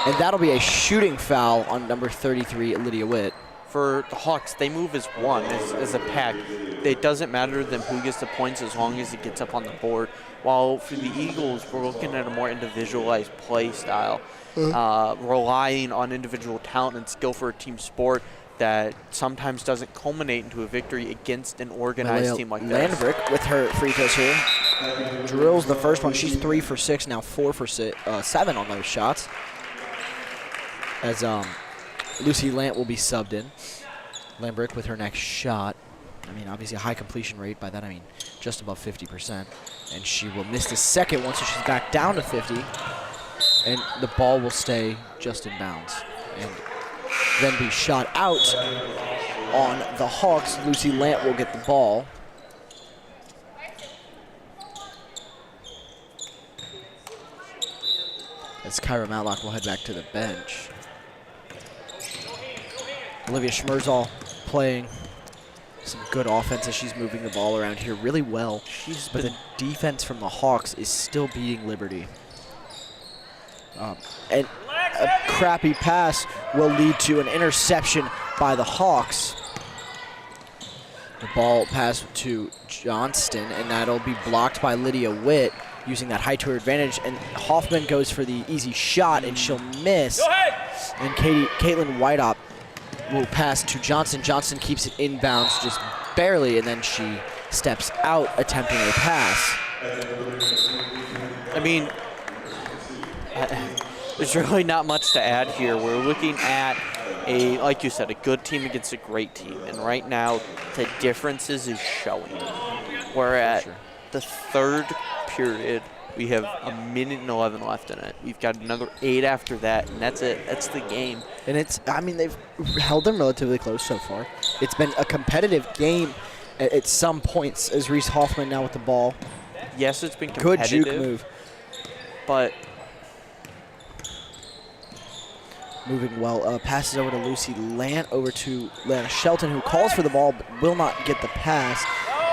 and that'll be a shooting foul on number 33, Lydia Witt. For the Hawks, they move as one, as a pack. It doesn't matter to them who gets the points as long as it gets up on the board. While for the Eagles, we're looking at a more individualized play style, relying on individual talent and skill for a team sport that sometimes doesn't culminate into a victory against an organized team like this. Landbrick with her free throws here. Drills the first one. She's 3 for 6, now 4 for 7 on those shots. As Lucy Lant will be subbed in. Landbrick with her next shot. I mean, obviously a high completion rate. By that I mean just above 50%. And she will miss the second one, so she's back down to 50. And the ball will stay just in bounds. And then be shot out on the Hawks. Lucy Lant will get the ball. As Kyra Matlock will head back to the bench. Olivia Schmerzal playing some good offense as she's moving the ball around here really well. But the defense from the Hawks is still beating Liberty. And a crappy pass will lead to an interception by the Hawks. The ball passed to Johnston, and that'll be blocked by Lydia Witt, using that height to her advantage. And Hoffman goes for the easy shot, and she'll miss. And Caitlin Whiteop will pass to Johnson. Johnson keeps it inbounds just barely, and then she steps out attempting a pass. I mean, there's really not much to add here. We're looking at like you said, a good team against a great team. And right now, the differences is showing. We're at the third period. We have a minute and 11 left in it. We've got another 8 after that, and that's it. That's the game. And they've held them relatively close so far. It's been a competitive game at some points, as Reese Hoffman now with the ball. Yes, it's been competitive. Good juke move. But moving well. Passes over to Lucy Lant, over to Lana Shelton, who calls for the ball but will not get the pass.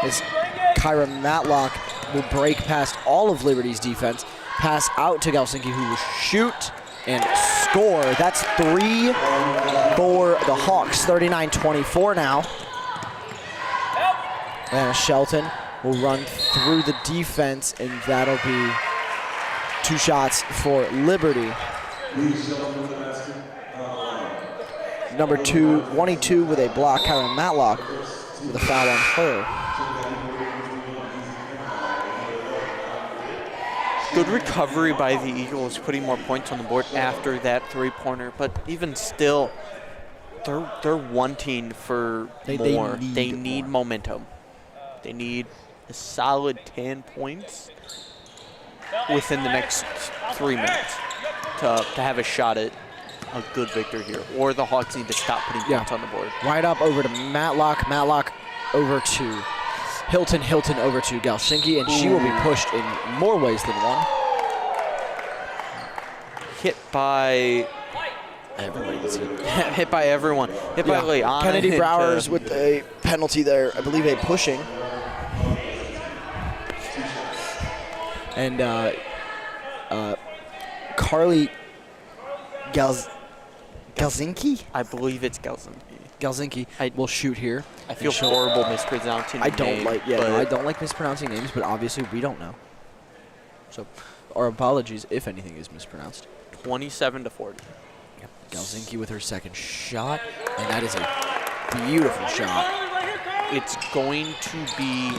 As Kyra Matlock will break past all of Liberty's defense. Pass out to Galsinki, who will shoot and score. That's 3 for the Hawks, 39-24 now. Lana Shelton will run through the defense, and that'll be 2 shots for Liberty. Number 22 with a block, Kyra Matlock with a foul on her. good recovery by the Eagles, putting more points on the board after that three-pointer. But even still, they're wanting for more. They need momentum. They need a solid 10 points within the next 3 minutes to have a shot at a good victory here. Or the Hawks need to stop putting points on the board. Wide up over to Matlock. Matlock over to Hilton. Hilton over to Galsinki, and she will be pushed in more ways than one. Hit by everybody. Hit by everyone. Hit by Leanna. Kennedy Browers with a penalty there. I believe a pushing. And Carly Galsinki? I believe it's Galsinki. Galsinki will shoot here. I feel horrible mispronouncing I don't name, like mispronouncing names, but obviously we don't know. So our apologies if anything is mispronounced. 27-40. Yep. Galsinki with her second shot, and that is a beautiful shot. It's going to be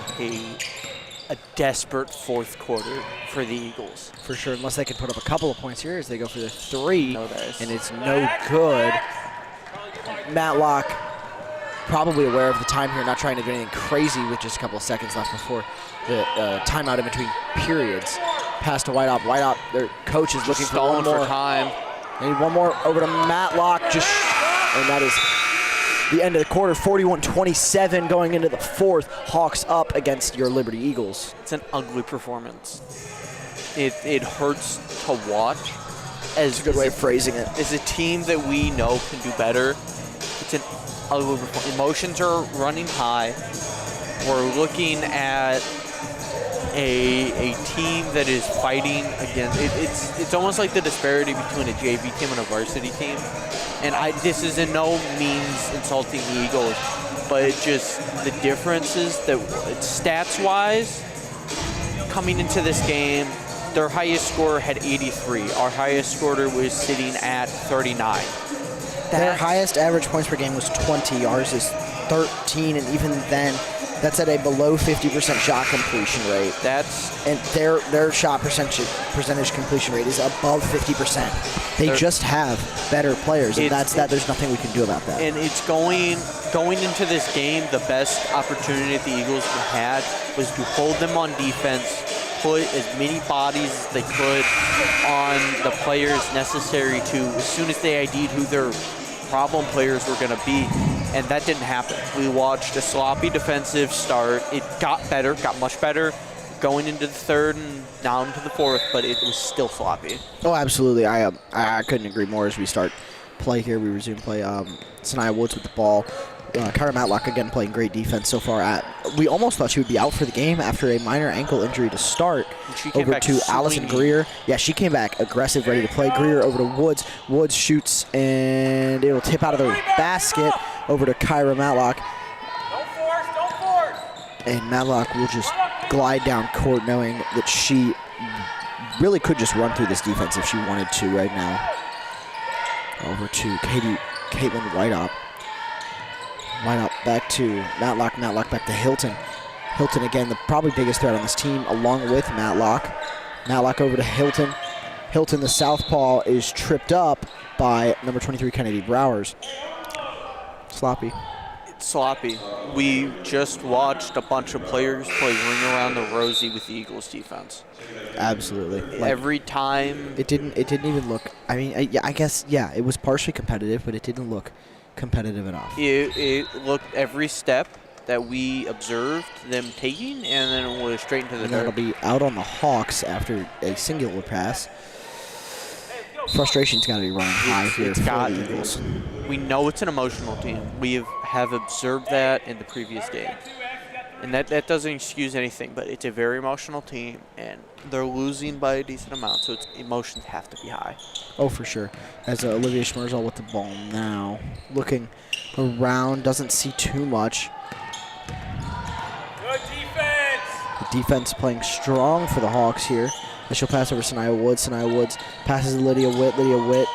a desperate fourth quarter for the Eagles. For sure, unless they can put up a couple of points here as they go for the three, and it's no good. Matlock probably aware of the time here, not trying to do anything crazy with just a couple of seconds left before the timeout in between periods. Pass to Whiteout. Whiteout, their coach is looking for one more time. They need one more over to Matlock. And that is the end of the quarter, 41-27 going into the fourth. Hawks up against your Liberty Eagles. It's an ugly performance. It hurts to watch. That's a good way of phrasing it. As a team that we know can do better, it's an ugly performance. Emotions are running high. We're looking at a team that is fighting against. It's almost like the disparity between a JV team and a varsity team. And this is in no means insulting the Eagles, but it just the differences that stats-wise coming into this game. Their highest scorer had 83. Our highest scorer was sitting at 39. Their highest average points per game was 20. Ours is 13, and even then, that's at a below 50% shot completion rate. And their shot percentage completion rate is above 50%. They just have better players, and that's that. There's nothing we can do about that. And it's going into this game, the best opportunity that the Eagles had was to hold them on defense, put as many bodies as they could on the players necessary to, as soon as they ID'd who their problem players were going to be, and that didn't happen. We watched a sloppy defensive start. It got better, got much better going into the third and down to the fourth, but it was still sloppy. Oh, absolutely. I couldn't agree more as we start play here. We resume play. Sanaya Woods with the ball. Kyra Matlock again playing great defense so far. We almost thought she would be out for the game after a minor ankle injury to start. Over to Allison Greer. Yeah, she came back aggressive, ready to play. Greer over to Woods. Woods shoots, and it will tip out of the basket over to Kyra Matlock. Don't force. And Matlock will just glide down court knowing that she really could just run through this defense if she wanted to right now. Over to Caitlin Whiteout. Whiteout back to Matlock. Matlock back to Hilton. Hilton, again, the probably biggest threat on this team, along with Matlock. Matlock over to Hilton. Hilton, the southpaw, is tripped up by number 23, Kennedy Browers. Sloppy. It's sloppy. We just watched a bunch of players play ring around the rosy with the Eagles defense. Absolutely. Every time. It didn't even look, I mean, I guess, yeah, it was partially competitive, but it didn't look competitive enough. It looked every step that we observed them taking, and then it was straight into the And dirt. that'll be out on the Hawks after a singular pass. Frustration's got to be running high here for the Eagles. We know it's an emotional team. We have observed that in the previous game. And that doesn't excuse anything, but it's a very emotional team, and they're losing by a decent amount, so its emotions have to be high. Oh, for sure. As Olivia Schmerzal with the ball now. Looking around, doesn't see too much. Good defense. The defense playing strong for the Hawks here. And she'll pass over Sanaya Woods. Sanaya Woods passes to Lydia Witt. Lydia Witt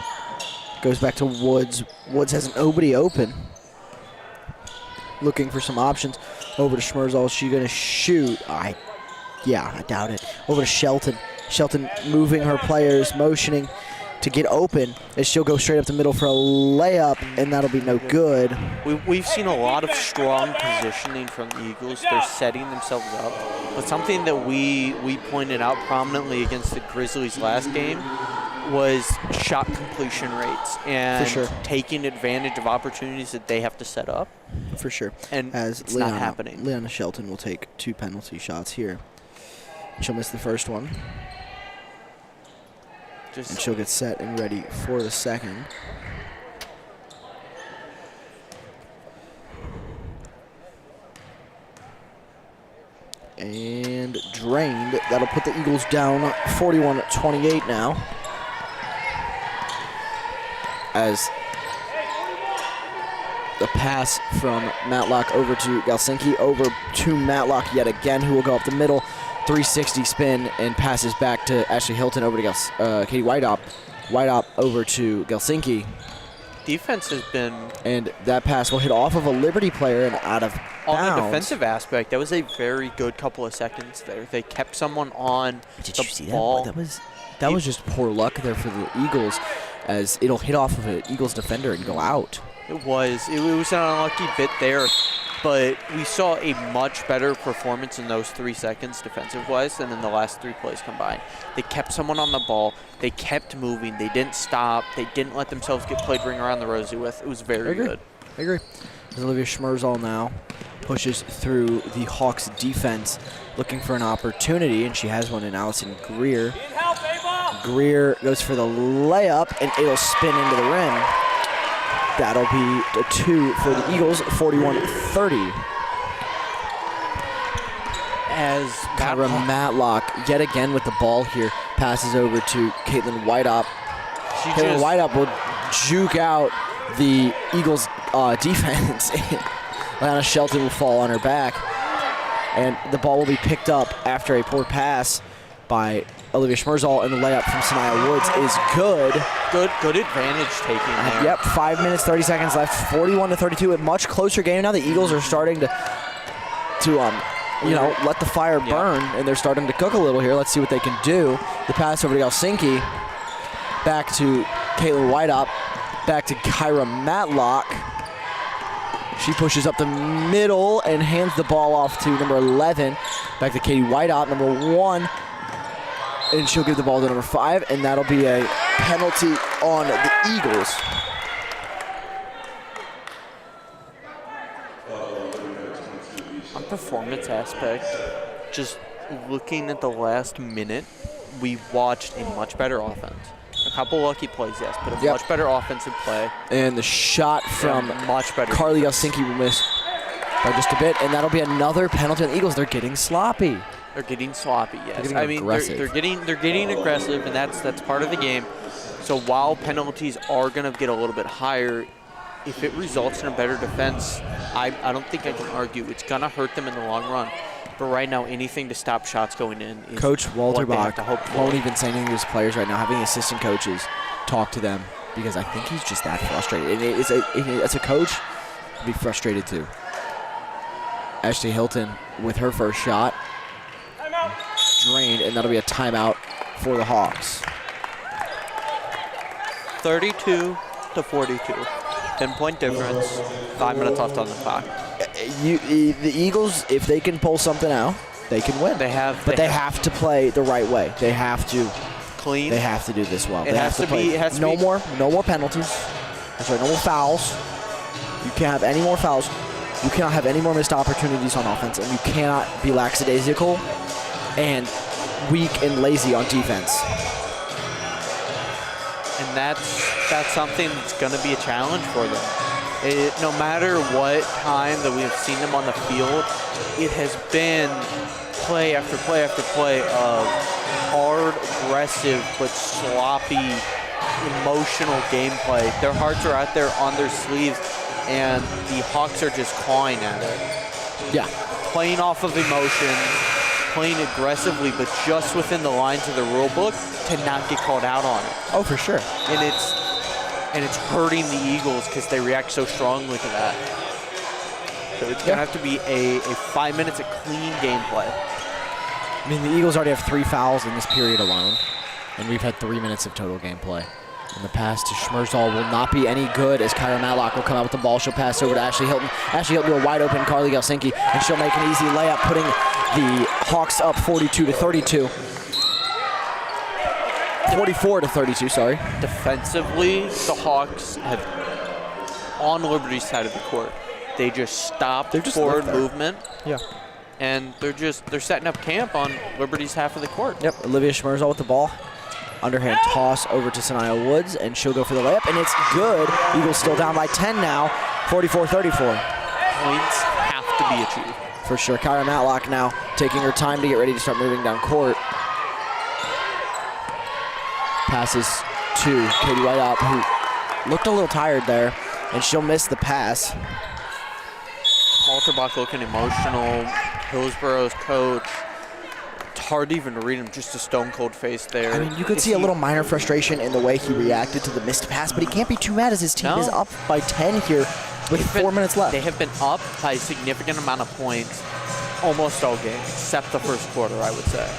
goes back to Woods. Woods has nobody open. Looking for some options. Over to Schmerzal. Is she going to shoot? I doubt it. Over to Shelton. Shelton moving her players, motioning to get open, as she'll go straight up the middle for a layup, and that'll be no good. We've seen a lot of strong positioning from the Eagles. They're setting themselves up. But something that we pointed out prominently against the Grizzlies last game was shot completion rates and For sure. taking advantage of opportunities that they have to set up. For sure. And As it's not happening. Leona Shelton will take 2 penalty shots here. She'll miss the first one. And she'll get set and ready for the second. And drained. That'll put the Eagles down 41-28 now. As the pass from Matlock over to Helsinki, over to Matlock yet again, who will go up the middle. 360 spin and passes back to Ashley Hilton over to Katie Whiteop. Whiteop over to Helsinki. Defense has been... And that pass will hit off of a Liberty player and out of bounds. On the defensive aspect, that was a very good couple of seconds there. They kept someone on Did the you see ball. that? That was just poor luck there for the Eagles, as it'll hit off of an Eagles defender and go out. It was an unlucky bit there, but we saw a much better performance in those 3 seconds defensive-wise than in the last 3 plays combined. They kept someone on the ball. They kept moving. They didn't stop. They didn't let themselves get played ring around the rosy with. It was very good. I agree. As Olivia Schmerzal now pushes through the Hawks defense, looking for an opportunity, and she has one in Allison Greer. Greer goes for the layup, and it'll spin into the rim. That'll be a 2 for the Eagles, 41-30. As Kyra Matlock, yet again with the ball here, passes over to Caitlin Whiteop. Caitlin Whiteop will juke out the Eagles defense. Leona Shelton will fall on her back. And the ball will be picked up after a poor pass by Olivia Schmerzal, and the layup from Sanaya Woods is good. Good advantage taking there. Yep, 5 minutes, 30 seconds left, 41-32. A much closer game now. The Eagles are starting to let the fire burn, and they're starting to cook a little here. Let's see what they can do. The pass over to Helsinki, back to Caitlin Whiteop, back to Kyra Matlock. She pushes up the middle and hands the ball off to number 11. Back to Katie Whiteop, number 1. And she'll give the ball to number 5, and that'll be a penalty on the Eagles. On performance aspect, just looking at the last minute, we watched a much better offense. A couple lucky plays, yes, but a much better offensive play. And the shot from much better Carly Helsinki will miss by just a bit, and that'll be another penalty on the Eagles. They're getting sloppy. They're getting sloppy, yes. They're getting They're getting aggressive, and that's part of the game. So while penalties are going to get a little bit higher, if it results in a better defense, I don't think I can argue. It's going to hurt them in the long run. But right now, anything to stop shots going in is Coach Walter what they have Bach to hope for. won't even say anything to his players right now, having assistant coaches talk to them, because I think he's just that frustrated. And as a coach, he'd be frustrated too. Ashley Hilton with her first shot. Drained, and that'll be a timeout for the Hawks. 32 to 42. 10-point difference. 5 minutes left on the clock. The Eagles, if they can pull something out, they can win. They have to play the right way. They have to clean. They have to do this well. It They has have to be. It has to no be. more penalties. I'm sorry, no more fouls. You can't have any more fouls. You cannot have any more missed opportunities on offense, and you cannot be lackadaisical and weak and lazy on defense. And that's something that's going to be a challenge for them. No matter what time that we have seen them on the field, it has been play after play after play of hard, aggressive, but sloppy, emotional gameplay. Their hearts are out there on their sleeves, and the Hawks are just clawing at it. Yeah. Playing off of emotions, playing aggressively, but just within the lines of the rule book to not get called out on it. Oh, for sure. And it's hurting the Eagles because they react so strongly to that. So it's going to have to be a 5 minutes of clean gameplay. I mean, the Eagles already have 3 fouls in this period alone, and we've had 3 minutes of total gameplay. And the pass to Schmerzal will not be any good as Kyra Matlock will come out with the ball. She'll pass over to Ashley Hilton. Ashley Hilton to a wide open Carly Helsinki, and she'll make an easy layup, putting the Hawks up 42 to 32. 44 to 32, sorry. Defensively, the Hawks have, on Liberty's side of the court, they just stopped forward movement. Yeah. And they're setting up camp on Liberty's half of the court. Yep, Olivia Schmerzal with the ball. Underhand toss over to Sanaya Woods, and she'll go for the layup, and it's good. Eagles still down by 10 now, 44-34. Points have to be achieved. For sure. Kyra Matlock now taking her time to get ready to start moving down court. Passes to Katie White-Up, who looked a little tired there, and she'll miss the pass. Alterbach looking emotional. Hillsboro's coach. It's hard to even read him, just a stone-cold face there. I mean, you could see a little minor frustration in the way he reacted to the missed pass, but he can't be too mad as his team is up by 10 here with 4 minutes left. They have been up by a significant amount of points almost all game, except the first quarter, I would say.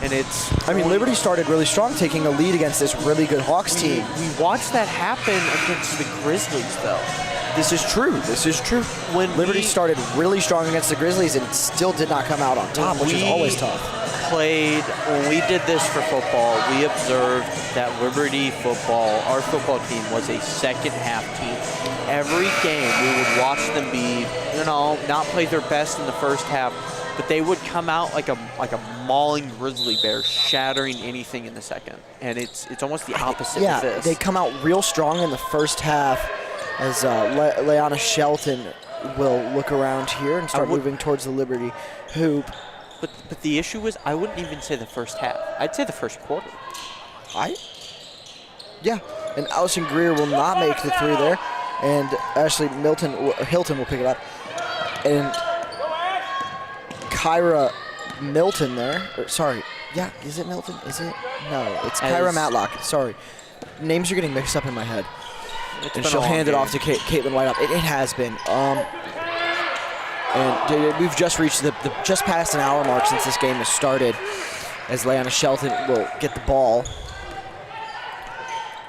And I mean, Liberty started really strong, taking a lead against this really good Hawks team. We watched that happen against the Grizzlies, though. This is true. This is true. When Liberty started really strong against the Grizzlies and still did not come out on top, which is always tough. When we did this for football, we observed that Liberty football, our football team, was a second-half team. Every game, we would watch them be, not play their best in the first half, but they would come out like a mauling grizzly bear, shattering anything in the second. And it's almost the opposite of this. They come out real strong in the first half as Leanna Shelton will look around here and start moving towards the Liberty hoop. But the issue is, I wouldn't even say the first half. I'd say the first quarter. Yeah, and Allison Greer will not make the three there, and Ashley Hilton will pick it up. And Kyra Milton there. Is it Milton? Is it? No, it's Kyra Matlock. Sorry. Names are getting mixed up in my head. And she'll hand it off to Caitlin White-Up. It has been. And we've just reached the just past an hour mark since this game has started, as Leanna Shelton will get the ball.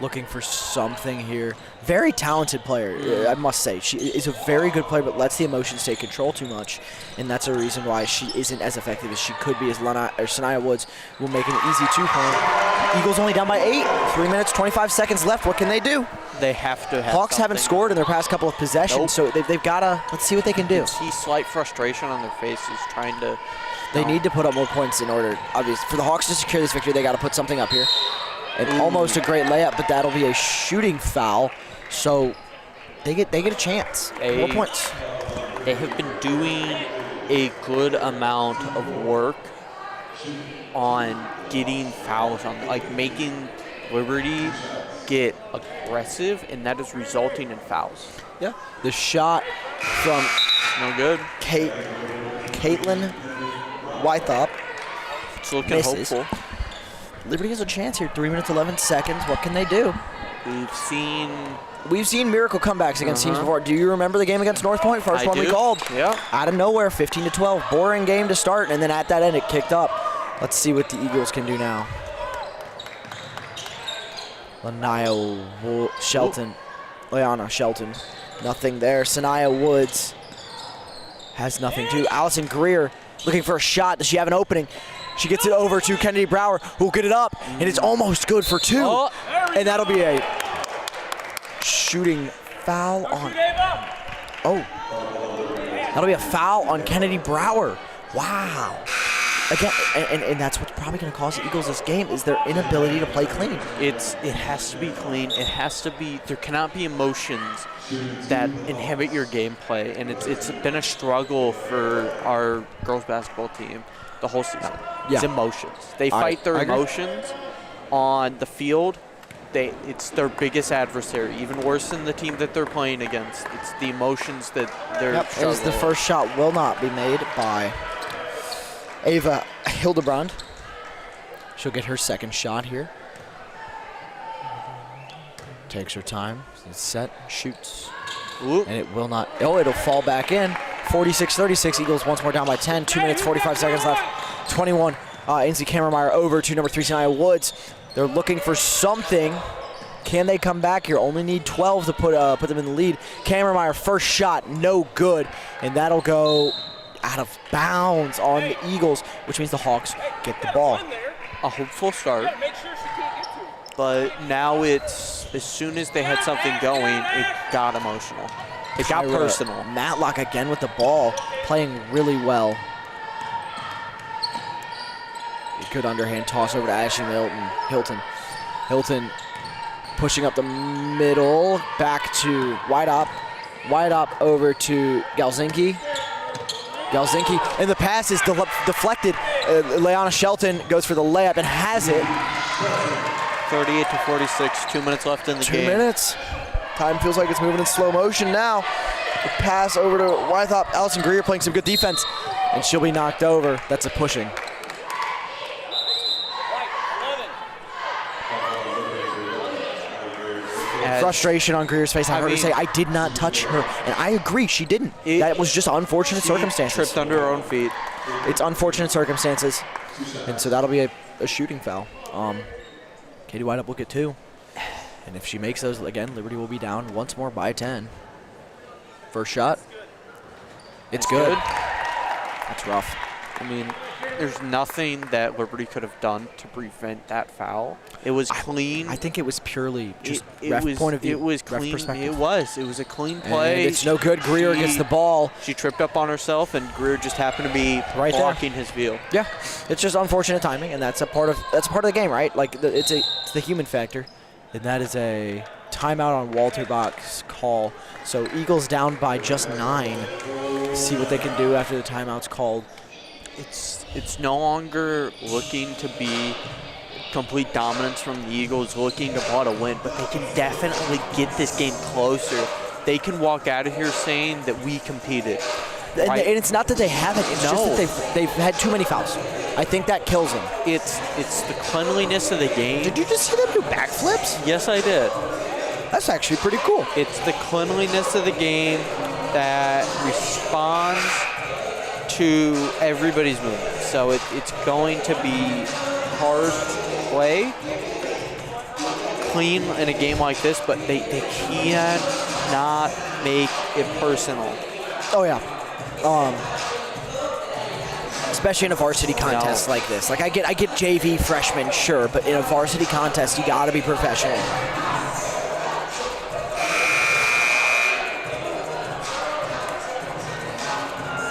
Looking for something here. Very talented player, I must say. She is a very good player, but lets the emotions take control too much, and that's a reason why she isn't as effective as she could be. As Sanaya Woods will make an easy 2-point. Eagles only down by 8. 3 minutes, 25 seconds left. What can they do? They have to have Hawks haven't scored in their past couple of possessions, so they've got to. Let's see what they can do. You see slight frustration on their faces, trying to. They need to put up more points in order. Obviously, for the Hawks to secure this victory, they got to put something up here. And almost a great layup, but that'll be a shooting foul. So they get a chance. More points. They have been doing a good amount of work on getting fouls, on making Liberty get aggressive, and that is resulting in fouls. Yeah. The shot from no good. Caitlin White-Up. It's looking misses. hopeful. Liberty has a chance here. 3 minutes, 11 seconds. What can they do? We've seen we've seen miracle comebacks against teams before. Do you remember the game against North Point? First one we called. Yeah. Out of nowhere, 15-12. Boring game to start, and then at that end, it kicked up. Let's see what the Eagles can do now. Leanna Shelton. Nothing there. Sanaya Woods has nothing too. Allison Greer looking for a shot. Does she have an opening? She gets it over to Kennedy Brower, who'll get it up, and it's almost good for 2. Oh. And that'll be a shooting foul on. Oh. That'll be a foul on Kennedy Brower. Wow. Again, and that's what's probably going to cause the Eagles this game is their inability to play clean. It has to be clean. It has to be. There cannot be emotions that inhibit your gameplay, and it's been a struggle for our girls basketball team the whole season. Yeah. It's emotions. They fight their emotions on the field. It's their biggest adversary, even worse than the team that they're playing against. It's the emotions that they're As the first shot will not be made by Ava Hildebrand. She'll get her second shot here. Takes her time. It's set. Shoots. Ooh. And it will not. Oh, it'll fall back in. 46-36. Eagles once more down by 10. 2 minutes, 45 seconds left. 21. Ainsley Kammermeyer over to number 3, Sanaya Woods. They're looking for something. Can they come back here? Only need 12 to put them in the lead. Kammermeyer, first shot, no good. And that'll go out of bounds on the Eagles, which means the Hawks get the ball. A hopeful start. But now it's, as soon as they had something going, it got emotional. It got personal. Matlock again with the ball, playing really well. A good underhand toss over to Ashley Hilton pushing up the middle, back to wide up over to Galzinski, and the pass is deflected. Leanna Shelton goes for the layup and has it. 38-46, 2 minutes left in the game. 2 minutes. Time feels like it's moving in slow motion now. The pass over to Wythop. Allison Greer playing some good defense, and she'll be knocked over. That's a pushing. Frustration on Greer's face. I heard her say, I did not touch her. And I agree, she didn't. That was just unfortunate circumstances. Tripped under her own feet. It's unfortunate circumstances. And so that'll be a shooting foul. Katie Whiteup will get 2. And if she makes those, again, Liberty will be down once more by 10. First shot. It's good. That's rough. I mean, there's nothing that Liberty could have done to prevent that foul. It was clean. I think it was purely just ref point of view. It was clean. It was a clean play. And it's no good. Greer gets the ball. She tripped up on herself, and Greer just happened to be blocking his view. Yeah, it's just unfortunate timing, and that's a part of the game, right? Like it's the human factor, and that is a timeout on Walter Bach's call. So Eagles down by just 9. See what they can do after the timeout's called. It's no longer looking to be complete dominance from the Eagles, looking to pull out a win, but they can definitely get this game closer. They can walk out of here saying that we competed. And it's not that they haven't. It's just that they've had too many fouls. I think that kills them. It's the cleanliness of the game. Did you just see them do backflips? Yes, I did. That's actually pretty cool. It's the cleanliness of the game that responds to everybody's movement. So it's going to be hard to play clean in a game like this, but they cannot make it personal. Oh yeah. Especially in a varsity contest like this. Like I get JV freshmen, sure, but in a varsity contest you gotta be professional.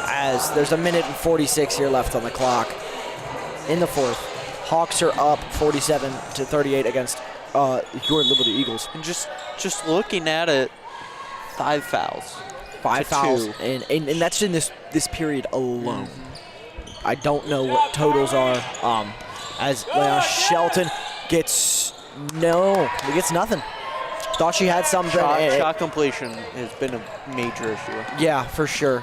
As there's a minute and 46 here left on the clock in the fourth. Hawks are up 47-38 against your Liberty Eagles. And just looking at it, 5 fouls. 5 fouls, and that's in this period alone. I don't know what totals are. As Shelton gets nothing. Thought she had something. Shot completion has been a major issue. Yeah, for sure.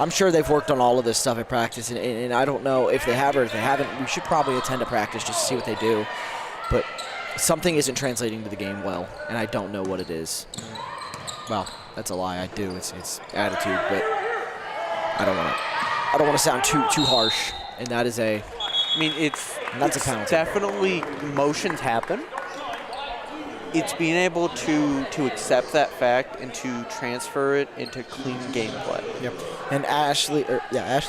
I'm sure they've worked on all of this stuff at practice, and I don't know if they have or if they haven't. We should probably attend a practice just to see what they do. But something isn't translating to the game well, and I don't know what it is. Well, that's a lie. I do. It's attitude, but I don't want to sound too harsh. And that is a. I mean, That's a penalty. Definitely motions happen. It's being able to accept that fact and to transfer it into clean gameplay. Yep. And Ashley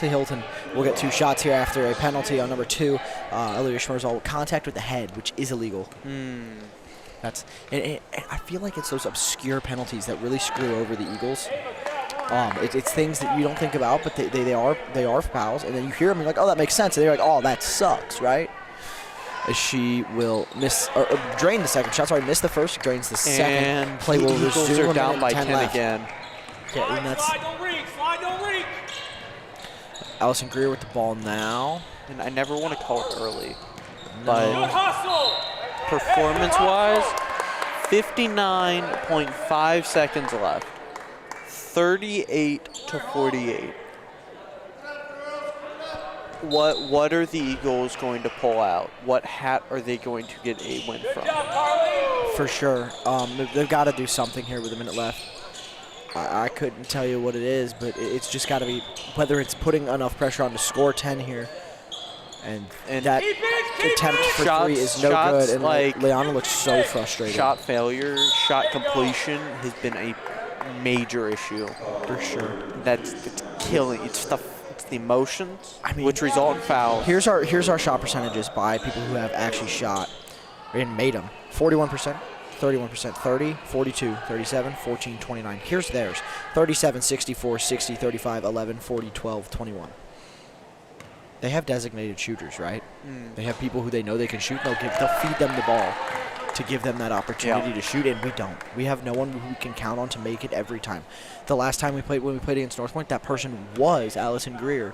Hilton will get 2 shots here after a penalty on number 2. Ilya Schmerzal, contact with the head, which is illegal. That's. And I feel like it's those obscure penalties that really screw over the Eagles. It's things that you don't think about, but they are fouls, and then you hear them and you're like, oh, that makes sense, and they're like, oh, that sucks, right? As she will miss or drain the second shot. Sorry, miss the first, drains the second. And play will the Eagles resume. are down by 10 left. again. Yeah, and that's Slide, don't reach. Allison Greer with the ball now. And I never want to call it early, Good but hustle. performance-wise, 59.5 seconds left. 38-48. What are the Eagles going to pull out? What hat are they going to get a win from? For sure. They've got to do something here with a minute left. I couldn't tell you what it is, but it's just got to be whether it's putting enough pressure on to score 10 here. And that attempt for 3 is no good. And like Leona looks so frustrated. Shot failure, shot completion has been a major issue. For sure. It's killing. It's the emotions, I mean, which result in fouls. Here's our shot percentages by people who have actually shot and made them. 41%, 31%, 30, 42, 37, 14, 29. Here's theirs. 37, 64, 60, 35, 11, 40, 12, 21. They have designated shooters, right? They have people who they know they can shoot. They'll feed them the ball to give them that opportunity to shoot, and we don't. We have no one who we can count on to make it every time. The last time when we played against North Point, that person was Allison Greer,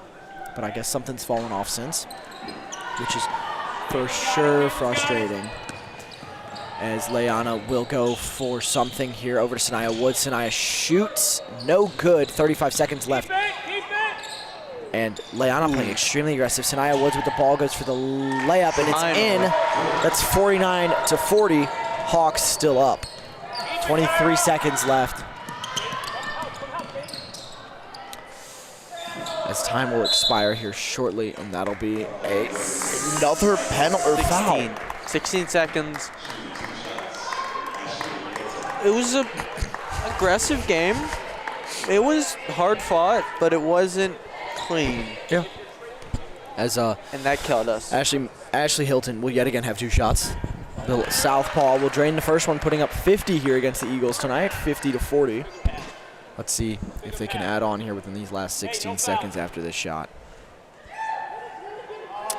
but I guess something's fallen off since, which is for sure frustrating. As Leona will go for something here over to Sanaya Woods. Sanaya shoots, no good. 35 seconds left. And Leona playing extremely aggressive. Sanaya Woods with the ball goes for the layup, and it's in. That's 49-40. Hawks still up. 23 seconds left. As time will expire here shortly, and that'll be another penalty or foul. 16 seconds. It was an aggressive game. It was hard fought, but it wasn't clean. Yeah. As and that killed us. Ashley Hilton will yet again have 2 shots. The southpaw will drain the first one, putting up 50 here against the Eagles tonight, 50-40. Let's see if they can add on here within these last 16 seconds after this shot.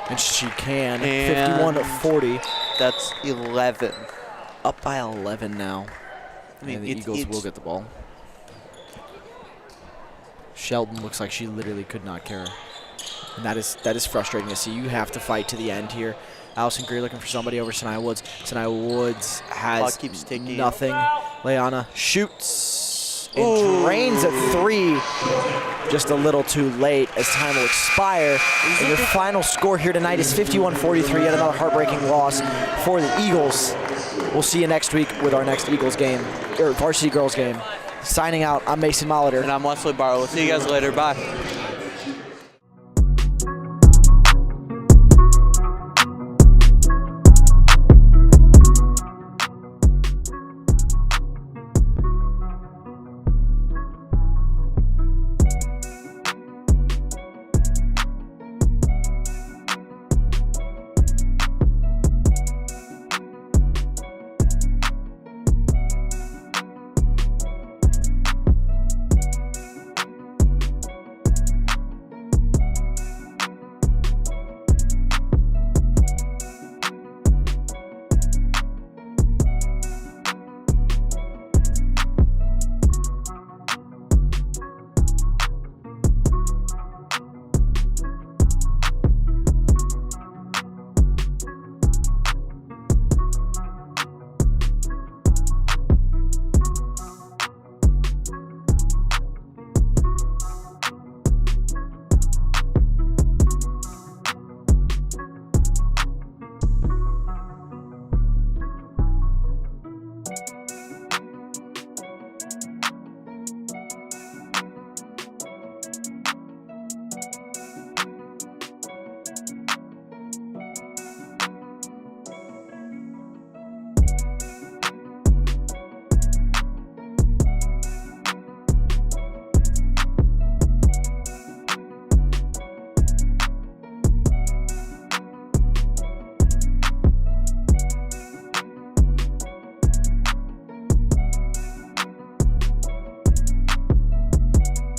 And she can. 51-40. That's 11. Up by 11 now. I mean, and the Eagles will get the ball. Sheldon looks like she literally could not care. And that is frustrating to see. You have to fight to the end here. Allison Greer looking for somebody over Sanaya Woods. Sanaya Woods has nothing. Leona shoots and drains a 3 just a little too late as time will expire. And your final score here tonight is 51-43, yet another heartbreaking loss for the Eagles. We'll see you next week with our next Eagles game, or varsity girls game. Signing out, I'm Mason Molitor. And I'm Wesley Barlow. We'll see you guys later. Bye.